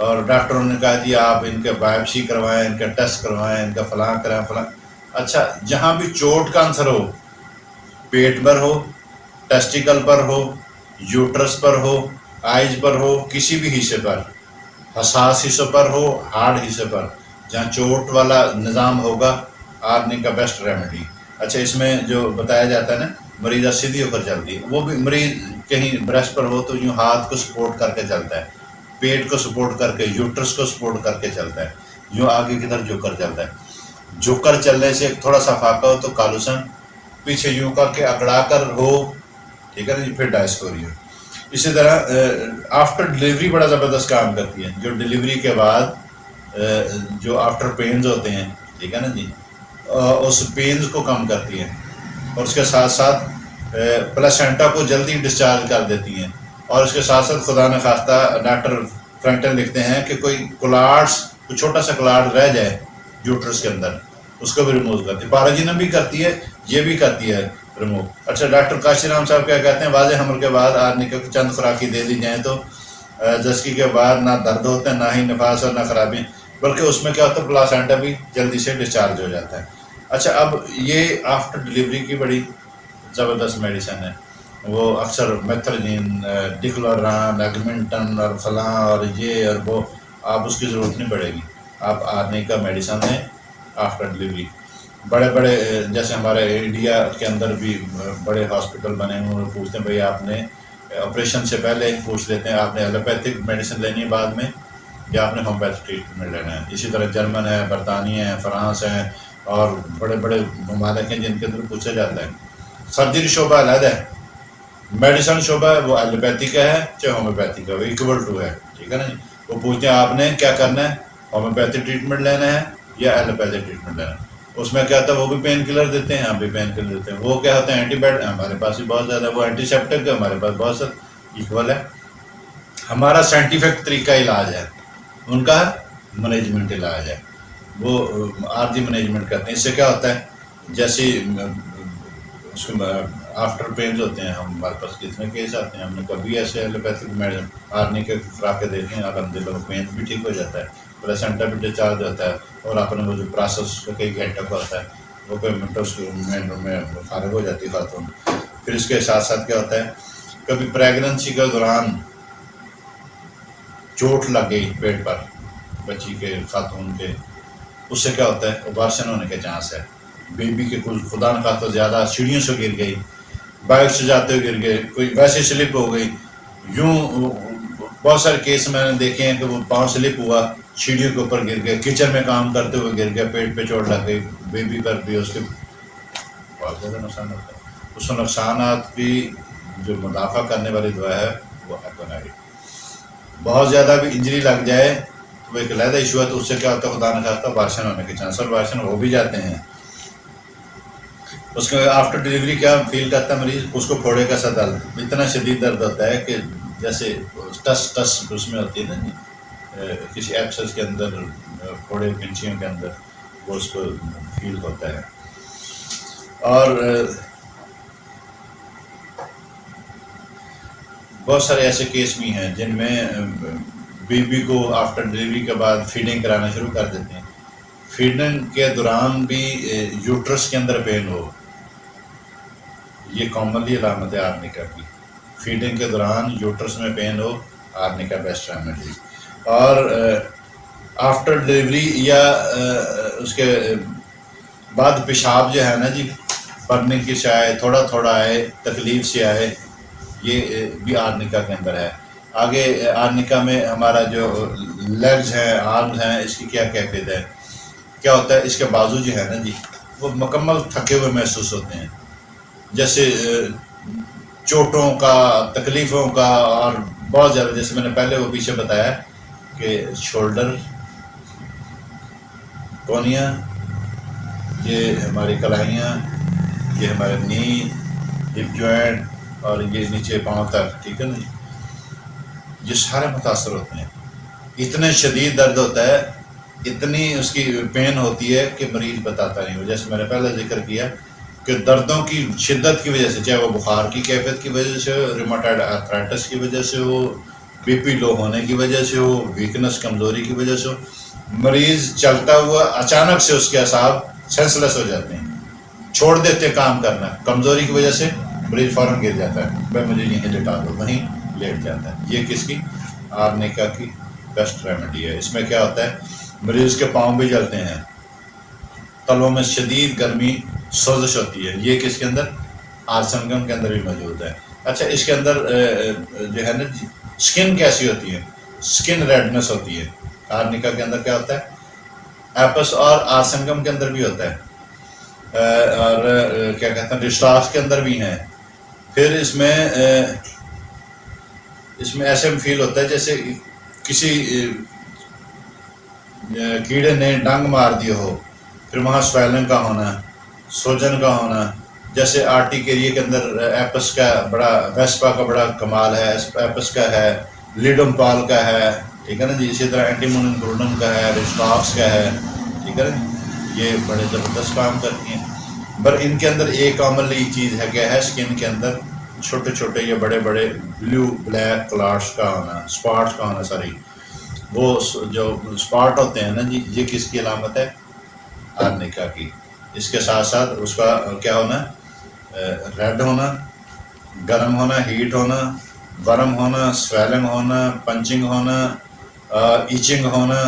اور ڈاکٹروں نے کہا جی آپ ان کے بایوپسی کروائیں، ان کا ٹیسٹ کروائیں، ان کا فلاں کرائیں فلاں. اچھا جہاں بھی چوٹ کا عنصر ہو، پیٹ پر ہو، ٹیسٹیکل پر ہو، یوٹرس پر ہو، آئز پر ہو، کسی بھی حصے پر، حساس حصے پر ہو، ہارڈ حصے پر، جہاں چوٹ والا نظام ہوگا، آرنی کا بیسٹ ریمیڈی. اچھا اس میں جو بتایا جاتا ہے نا، مریض سیدھی ہو کر چلتی ہے، وہ بھی مریض کہیں برسٹ پر ہو تو یوں ہاتھ کو سپورٹ کر کے چلتا ہے، پیٹ کو سپورٹ کر کے، یوٹرس کو سپورٹ کر کے چلتا ہے، یوں آگے کی طرف جھک کر چلتا ہے. جھک کر چلنے سے تھوڑا سا فاقہ ہو تو کالوسن، پیچھے یوں کر کے اکڑا کر ہو، ٹھیک ہے نا جی، پھر ڈائسکوریا. اسی طرح آفٹر ڈلیوری بڑا زبردست کام کرتی ہے. جو ڈلیوری کے بعد جو آفٹر پینز ہوتے ہیں، ٹھیک ہے نا جی، اس پینز کو کم کرتی ہے. اور اس کے ساتھ ساتھ پلاسینٹا کو جلدی ڈسچارج کر دیتی ہیں. اور اس کے ساتھ ساتھ خدا نخواستہ ڈاکٹر فرینٹن لکھتے ہیں کہ کوئی کلاٹس، کوئی چھوٹا سا کلاٹ رہ جائے یوٹرس کے اندر، اس کو بھی ریموو کرتی ہے. پاراجینم بھی کرتی ہے، یہ بھی کرتی ہے ریموو. اچھا ڈاکٹر کاشی رام صاحب کیا کہتے ہیں، واضح حمل کے بعد آدمی کو چند خوراکی دے دی جائیں تو جسکی کے بعد نہ درد ہوتا ہے، نہ ہی نفاس اور نہ خرابی، بلکہ اس میں کیا ہوتا ہے پلاسینٹا بھی جلدی سے ڈسچارج ہو جاتا ہے. اچھا اب یہ آفٹر ڈلیوری کی بڑی زبردست میڈیسن ہے. وہ اکثر میتھرجین، ڈکلوران، ایگمنٹن اور فلاں اور یہ اور وہ، آپ اس کی ضرورت نہیں پڑے گی. آپ آرنی کا میڈیسن ہے آفٹر ڈلیوری. بڑے بڑے جیسے ہمارے انڈیا کے اندر بھی بڑے ہاسپٹل بنے ہوئے، پوچھتے ہیں بھائی آپ نے آپریشن سے پہلے پوچھ لیتے ہیں آپ نے ایلوپیتھک میڈیسن لینی ہے بعد میں یا آپ نے ہومیوپیتھک ٹریٹمنٹ لینا ہے. اسی طرح جرمن ہے، برطانیہ ہے، فرانس ہے اور بڑے بڑے ممالک ہیں جن کے اندر پوچھا جاتا ہے. سرجری شعبہ علیحدہ ہے، میڈیسن شعبہ ہے وہ ایلوپیتھی کا ہے چاہے ہومیوپیتھی کا، وہ ایکول ٹو ہے، ٹھیک ہے نا جی. وہ پوچھتے ہیں آپ نے کیا کرنا ہے، ہومیوپیتھی ٹریٹمنٹ لینا ہے یا ایلوپیتھی ٹریٹمنٹ لینا ہے. اس میں کیا ہوتا ہے وہ بھی پین کلر دیتے ہیں، ہم بھی پین کلر دیتے ہیں. وہ کیا ہوتا ہے اینٹی بائیوٹک، ہمارے پاس بھی بہت زیادہ، وہ اینٹی سیپٹک ہے ہمارے پاس بہت زیادہ، ایکول ہے. ہمارا سائنٹیفک طریقہ علاج ہے، ان کا مینجمنٹ علاج ہے. وہ عارضی مینجمنٹ کرتے ہیں. اس سے کیا ہوتا ہے جیسے اس کو آفٹر پینز ہوتے ہیں، ہمارے پاس کتنے کیس آتے ہیں، ہم نے کبھی ایسے ایلوپیتھک میڈیسن آرنی کے خوراکیں دیکھیں ہیں، الحمدللہ وہ پینز بھی ٹھیک ہو جاتا ہے، پلاسینٹا بھی ڈسچارج ہوتا ہے، اور اپنے وہ جو پروسیس کا کئی گھنٹوں کا ہوتا ہے وہ کوئی منٹوں میں فارغ ہو جاتی ہے خاتون. پھر اس کے ساتھ ساتھ کیا ہوتا ہے، کبھی پریگننسی کے دوران چوٹ لگ گئی پیٹ پر بچی کے، خاتون کے، اس سے کیا ہوتا ہے اوبارشن ہونے کے چانس ہے. بیبی کے کچھ خدا نخواستہ زیادہ سیڑھیوں سے گر گئی، بائک سے جاتے ہوئے گر گئے، کوئی ویسے سلپ ہو گئی، یوں بہت سارے کیس میں نے دیکھے ہیں کہ وہ پاؤں سلپ ہوا، سیڑھیوں کے اوپر گر گئے، کچن میں کام کرتے ہوئے گر گیا، پیٹ پہ چوٹ لگ گئی، بیبی پر بھی اس کے بہت زیادہ نقصان ہوتا ہے. اس نقصانات کی جو مدافع کرنے والی دعا ہے وہ اپنائی. بہت زیادہ بھی انجری لگ جائے تو وہ ایک علیحدہ ایشو ہے، تو اس سے کیا ہوتا ہے خدا نخواستہ وارشن ہونے کے چانس، اور وارشن ہو بھی جاتے ہیں. اس کے آفٹر ڈلیوری کیا فیل کرتا ہے مریض، اس کو پھوڑے کا سا درد، اتنا شدید درد ہوتا ہے کہ جیسے ٹس ٹس اس میں ہوتی ہے نا کسی ایپسس کے اندر، پھوڑے پنچیوں کے اندر، وہ اس کو فیل ہوتا ہے. اور بہت سارے ایسے کیس بھی ہیں جن میں بیبی کو آفٹر ڈلیوری کے بعد فیڈنگ کرانا شروع کر دیتے ہیں. فیڈنگ کے دوران بھی یوٹرس کے اندر پین ہو، یہ کامنلی علامت ہے آرنی کا کی. فیڈنگ کے دوران یوٹرس میں پین ہو، آرنی کا بیسٹ ریمیڈی. اور آفٹر ڈلیوری یا اس کے بعد پیشاب جو ہے نا جی، برننگ کی سے آئے، تھوڑا تھوڑا آئے، تکلیف سے آئے، یہ بھی آرنیکا کے اندر ہے. آگے آرنیکا میں ہمارا جو لیگز ہیں، آرمز ہیں، اس کی کیا کیفیت ہے، کیا ہوتا ہے، اس کے بازو جو ہے نا جی وہ مکمل تھکے ہوئے محسوس ہوتے ہیں، جیسے چوٹوں کا، تکلیفوں کا، اور بہت زیادہ، جیسے میں نے پہلے وہ پیچھے بتایا کہ شولڈر، کونیاں، یہ ہماری کلاہیاں، یہ ہمارے نی، ہپ جوائنٹ، اور یہ نیچے پاؤں تک، ٹھیک ہے نا، یہ سارے متاثر ہوتے ہیں. اتنے شدید درد ہوتا ہے، اتنی اس کی پین ہوتی ہے کہ مریض بتاتا نہیں ہو. جیسے میں نے پہلے ذکر کیا کہ دردوں کی شدت کی وجہ سے، چاہے وہ بخار کی کیفیت کی وجہ سے ہو، ریماٹائڈ آرتھرائٹس کی وجہ سے ہو، بی پی لو ہونے کی وجہ سے ہو، ویکنس کمزوری کی وجہ سے ہو، مریض چلتا ہوا اچانک سے اس کے اعصاب سینسلیس ہو جاتے ہیں، چھوڑ دیتے کام کرنا، کمزوری کی وجہ سے مریض فوراً گر جاتا ہے، بھائی مجھے یہیں لٹا دو، وہیں لیٹ جاتا ہے۔ یہ کس کی؟ آرنیکا کی بیسٹ ریمیڈی ہے۔ اس میں کیا ہوتا ہے، مریض کے پاؤں بھی جلتے ہیں، تلووں میں شدید گرمی سوزش ہوتی ہے، یہ کس کے اندر؟ آرسنگم کے اندر بھی موجود ہے۔ اچھا اس کے اندر جو ہے نا جی سکن کیسی ہوتی ہے؟ سکن ریڈنس ہوتی ہے۔ آرنیکا کے اندر کیا ہوتا ہے؟ ایپس اور آرسنگم کے اندر بھی ہوتا ہے، اور کیا کہتے ہیں رسٹاس کے اندر بھی ہیں۔ پھر اس میں ایسے فیل ہوتا ہے جیسے کسی کیڑے نے ڈنگ مار دیا ہو، پھر وہاں سویلنگ کا ہونا، سوجن کا ہونا، جیسے آرٹیکیریے کے اندر ایپس کا بڑا، ویسپا کا بڑا کمال ہے، ایپس کا ہے، لیڈم پال کا ہے، ٹھیک ہے نا جی، اسی طرح اینٹیمونم گروڈم کا ہے، رسٹاکس کا ہے، ٹھیک ہے نا جی، یہ بڑے زبردست کام کرتی ہیں۔ پر ان کے اندر ایک کامنلی چیز ہے، کیا ہے؟ سکن کے اندر چھوٹے چھوٹے یا بڑے بڑے بلیو بلیک کلاٹس کا ہونا، اسپاٹس کا ہونا، ساری وہ جو اسپاٹ ہوتے ہیں نا جی، یہ کس کی علامت ہے؟ آرنیکا کی۔ اس کے ساتھ ساتھ اس کا کیا ہونا؟ ریڈ ہونا، گرم ہونا، ہیٹ ہونا، ورم ہونا، سویلنگ ہونا، پنچنگ ہونا، ایچنگ ہونا،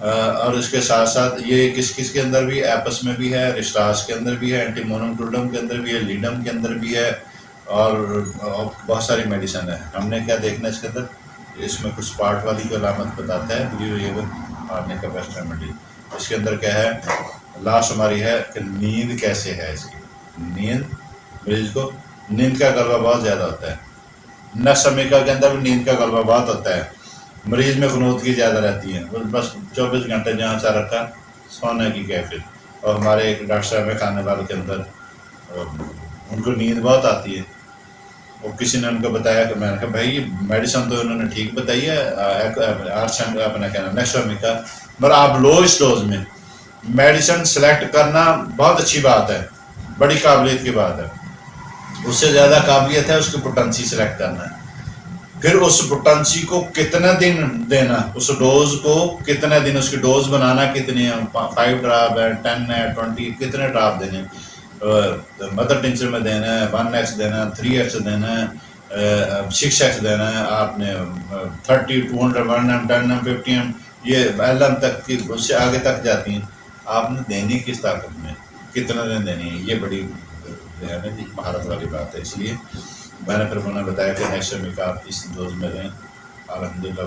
اور اس کے ساتھ ساتھ یہ کس کے اندر بھی؟ ایپس میں بھی ہے، رسٹاس کے اندر بھی ہے، اینٹیمونم کروڈم کے اندر بھی ہے، لیڈم کے اندر بھی ہے، اور بہت ساری میڈیسن ہے۔ ہم نے کیا دیکھنا ہے اس کے اندر؟ اس میں کچھ پارٹ والی جو علامت بتاتا ہے یہ وہ آرنیکا بیسٹ ریمیڈی۔ اس کے اندر کیا ہے؟ لاسٹ ہماری ہے کہ نیند کیسے ہے اس کی۔ نیند، مریض کو نیند کا غلبہ بہت زیادہ ہوتا ہے، نسمیکا کے اندر بھی نیند کا غلبہ بہت ہوتا ہے، مریض میں غنودگی زیادہ رہتی ہے، بس 24 گھنٹے جہاں سے رکھا سونے کی کیفیت۔ اور ہمارے ایک ڈاکٹر صاحب ہے کھانے والے کے اندر، ان کو نیند بہت آتی ہے، اور کسی نے ان کو بتایا کہ میں نے کہا بھائی یہ میڈیسن تو انہوں نے ٹھیک بتائی ہے، اپنا کہنا نیکسومیکا، مگر آپ لو اس ڈوز میں میڈیسن سلیکٹ کرنا بہت اچھی بات ہے، بڑی قابلیت کی بات ہے، اس سے زیادہ قابلیت ہے اس کی پوٹنسی سلیکٹ کرنا ہے، پھر اس پوٹنسی کو کتنا دن دینا، اس ڈوز کو کتنے دن، اس کی ڈوز بنانا کتنی ہے، 5 ڈراپ ہے، 10 ہے، 20، کتنے ڈراپ دینے، مدر ٹنچر میں دینا ہے، 1x دینا ہے، 3x دینا ہے، 6x دینا ہے، آپ نے 30، 200، 1m، 10m، 50m، یہ LM تک کی، اس سے آگے تک جاتی ہیں، آپ نے دینی کس طاقت میں، کتنے دن دینی ہے، یہ بڑی جو ہے نا جی مہارت والی بات ہے۔ اس لیے میں نے پھر انہوں نے بتایا کہ نیکسومیکا آپ اس ڈوز میں لیں، الحمدللہ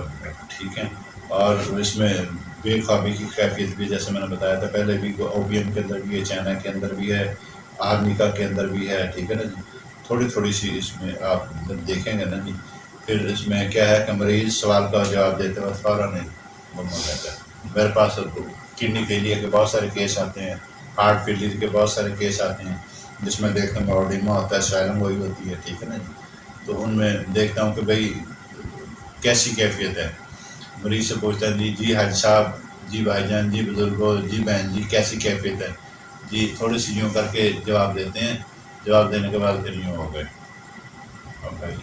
ٹھیک ہے۔ اور اس میں بے خوابی کی کیفیت بھی جیسے میں نے بتایا تھا پہلے بھی، OBM کے اندر بھی ہے، چائنا کے اندر بھی ہے، آرنیکا کے اندر بھی ہے، ٹھیک ہے نا جی، تھوڑی تھوڑی سی اس میں آپ دیکھیں گے نا جی۔ پھر اس میں کیا ہے کہ مریض سوال کا جواب دیتے وقت فوراً گم ہو جاتا ہے۔ میرے پاس کڈنی فیلئر کے بہت سارے کیس آتے ہیں، ہارٹ فیلئر کے بہت سارے کیس آتے ہیں، جس میں دیکھتا ہوں آڈیما ہوتا ہے، سویلنگ وہی ہوتی ہے، ٹھیک ہے نا جی۔ تو ان میں دیکھتا ہوں کہ بھئی کیسی کیفیت ہے، مریض سے پوچھتا ہے جی حاجی صاحب، جی بھائی جان، جی بزرگوں، جی بہن جی کیسی کیفیت ہے، جی تھوڑی سی یوں کر کے جواب دیتے ہیں، جواب دینے کے بعد پھر یوں ہو گئے، اور بھائی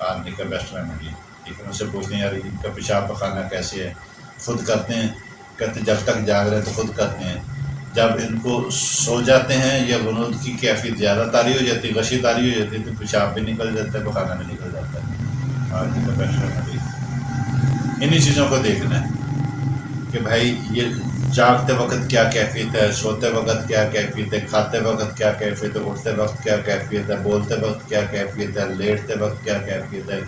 آرنیکا بیسٹ ریمیڈی، ٹھیک ہے۔ ان سے پوچھتے ہیں یار ان کا پیشاب پخانہ کیسے ہے، خود کرتے ہیں، کہتے ہیں جب تک جاگ رہے ہیں تو خود کرتے ہیں، جب ان کو سو جاتے ہیں یا غنود کی کیفیت زیادہ طاری ہو جاتی ہے، غشی طاری ہو جاتی ہے، تو پیشاب بھی نکل جاتا ہے، پخانہ بھی نکل جاتا ہے۔ آرنیکا بیسٹ ریمیڈی، انہی چیزوں کو دیکھنا ہے کہ بھائی یہ جاگتے وقت کیا کیفیت ہے، سوتے وقت کیا کیفیت ہے، کھاتے وقت کیا کیفیت ہے، اٹھتے وقت کیا کیفیت ہے، بولتے وقت کیا کیفیت ہے، لیٹتے وقت کیا کیفیت ہے،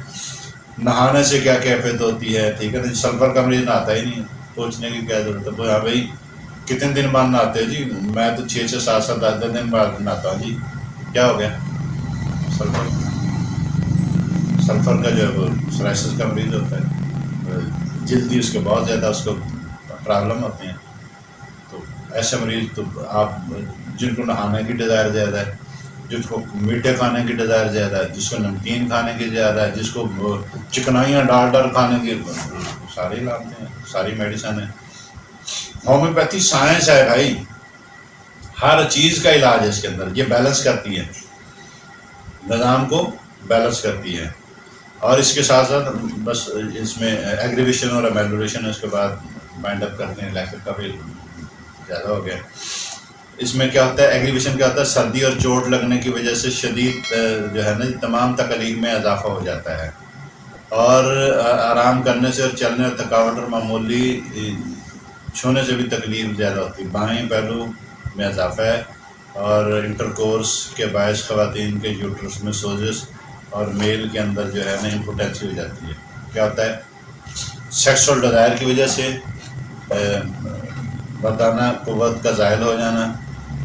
نہانے سے کیا کیفیت ہوتی ہے، ٹھیک ہے نا۔ سلفر کا مریض نہاتا ہی نہیں، پوچھنے کی کیا ضرورت ہے، ہاں بھائی کتنے دن بعد نہاتے جی، میں تو 6 سے 7 10 دن بعد نہاتا ہوں جی، کیا ہو گیا؟ سلفر کا جو ہے وہ سورائسس کا مریض ہوتا ہے، جلدی اس کے بہت زیادہ اس کو پرابلم ہوتے ہیں، تو ایسے مریض تو آپ جن کو نہانے کی ڈیزائر زیادہ ہے، جس کو میٹھے کھانے کی ڈیزائر زیادہ ہے، جس کو نمکین کھانے کی زیادہ ہے، جس کو چکنائیاں ڈال ڈال کھانے کی، ساری علامتیں ہیں، ساری میڈیسن ہیں۔ ہومیوپیتھی سائنس ہے بھائی، ہر چیز کا علاج ہے اس کے اندر، یہ بیلنس کرتی ہے، نظام کو بیلنس کرتی ہے۔ اور اس کے ساتھ ساتھ بس اس میں ایگریویشن اور امیلوریشن اس کے بعد بائنڈ اپ کرتے ہیں، لیکچر کافی زیادہ ہو گیا۔ اس میں کیا ہوتا ہے، ایگریویشن کیا ہوتا ہے، سردی اور چوٹ لگنے کی وجہ سے شدید جو ہے نا تمام تکالیف میں اضافہ ہو جاتا ہے، اور آرام کرنے سے اور چلنے اور تھکاوٹ اور معمولی چھونے سے بھی تکلیف زیادہ ہوتی ہے۔ بائیں پہلو میں اضافہ ہے، اور انٹرکورس کے باعث خواتین کے یوٹرس میں سوزش اور میل کے اندر جو ہے نا امپوٹینسی ہو جاتی ہے۔ کیا ہوتا ہے، سیکسول ڈیزائر کی وجہ سے مردانہ قوت کا زائل ہو جانا،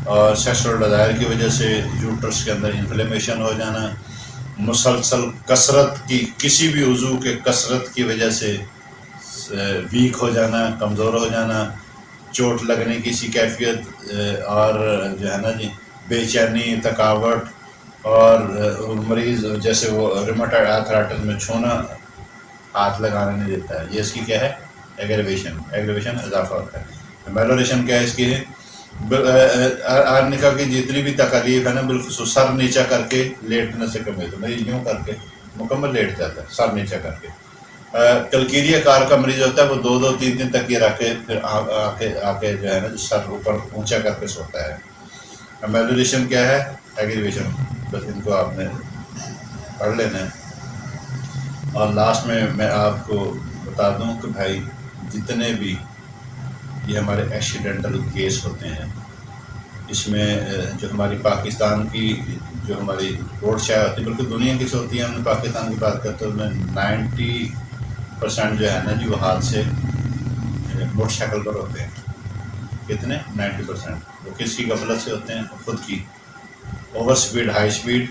اور سیکسول ڈیزائر کی وجہ سے یوٹرس کے اندر انفلیمیشن ہو جانا، مسلسل کثرت کی کسی بھی عضو کے کثرت کی وجہ سے ویک ہو جانا، کمزور ہو جانا، چوٹ لگنے کی سی کیفیت، اور جو ہے نا جی بے چینی، تھکاوٹ، اور مریض جیسے وہ ریمیٹائڈ آرتھرائٹس میں چھونا ہاتھ لگانے نہیں دیتا ہے، یہ اس کی کیا ہے، ایگریویشن اضافہ ہوتا ہے۔ میلوریشن کیا ہے اس کی ہے، آرنکا کی جتنی بھی تکالیف ہے نا بالخصوص سر نیچا کر کے لیٹنے سے کم ہوتا ہے، مریض یوں کر کے مکمل لیٹ جاتا ہے سر نیچا کر کے۔ کلکیریا کار کا مریض ہوتا ہے، وہ 2-3 دن تک یہ رکھ کے پھر آ کے جو ہے نا سر اوپر اونچا کر کے سوتا ہے۔ میلوریشن کیا ہے، ایگریویشن، بس ان کو آپ نے پڑھ لینا ہے۔ اور لاسٹ میں آپ کو بتا دوں کہ بھائی جتنے بھی یہ ہمارے ایکسیڈنٹل کیس ہوتے ہیں، اس میں جو ہماری پاکستان کی جو ہماری روڈ شائع ہوتی ہے، بلکہ دنیا کی سے ہوتی ہے، ہم نے پاکستان کی بات کرتے ہیں، اس میں 90% جو ہے نا جی وہ حادثے موٹر سائیکل پر ہوتے ہیں۔ کتنے؟ 90%۔ وہ کس کی غفلت سے ہوتے ہیں؟ خود کی، over speed, high speed,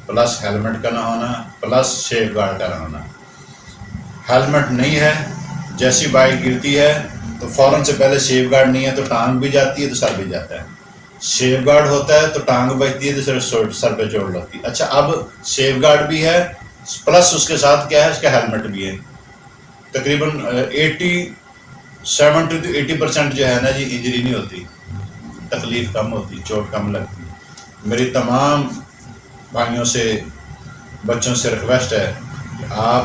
plus helmet کا نہ ہونا، پلس سیف گارڈ کا نہ ہونا۔ ہیلمٹ نہیں ہے، جیسی بائک گرتی ہے تو فوراً سے پہلے سیف گارڈ نہیں ہے تو ٹانگ بھی جاتی ہے تو سر بھی جاتا ہے، سیف گارڈ ہوتا ہے تو ٹانگ بچتی ہے تو صرف سر پہ چوٹ لگتی ہے۔ اچھا، اب سیف گارڈ بھی ہے پلس اس کے ساتھ کیا ہے، اس کا ہیلمٹ بھی ہے، تقریباً 70-80% جو ہے نا جی انجری نہیں ہوتی، تکلیف کم ہوتی، چوٹ کم لگتی۔ میری تمام بھائیوں سے، بچوں سے ریکویسٹ ہے کہ آپ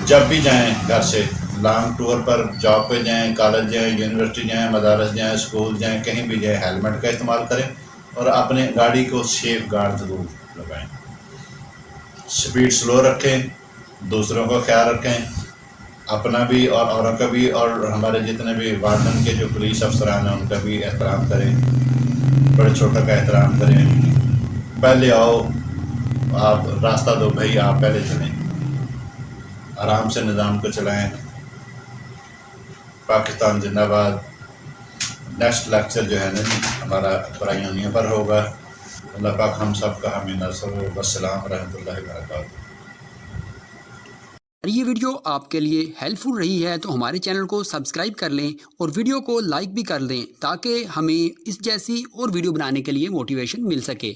جب بھی جائیں گھر سے لانگ ٹور پر، جاب پہ جائیں، کالج جائیں، یونیورسٹی جائیں، مدارس جائیں، اسکول جائیں، کہیں بھی جائیں، ہیلمٹ کا استعمال کریں اور اپنے گاڑی کو سیف گارڈ ضرور لگائیں۔ سپیڈ سلو رکھیں، دوسروں کا خیال رکھیں، اپنا بھی اور اوروں کا بھی، اور ہمارے جتنے بھی وارڈن کے جو پولیس افسران ہیں ان کا بھی احترام کریں، بڑے چھوٹے کا احترام کریں۔ پہلے آؤ، آپ راستہ دو بھائی، آپ پہلے چلیں، آرام سے نظام کو چلائیں۔ پاکستان زندہ باد۔ نیکسٹ لیکچر جو ہے نا جی ہمارا برائیوں پر ہوگا۔ اللہ پاک ہم سب کا حامی ناصر ہو۔ السلام ورحمۃ اللہ وبرکاتہ۔ یہ ویڈیو آپ کے لیے ہیلپ فل رہی ہے تو ہمارے چینل کو سبسکرائب کر لیں اور ویڈیو کو لائک بھی کر لیں تاکہ ہمیں اس جیسی اور ویڈیو بنانے کے لیے موٹیویشن مل سکے۔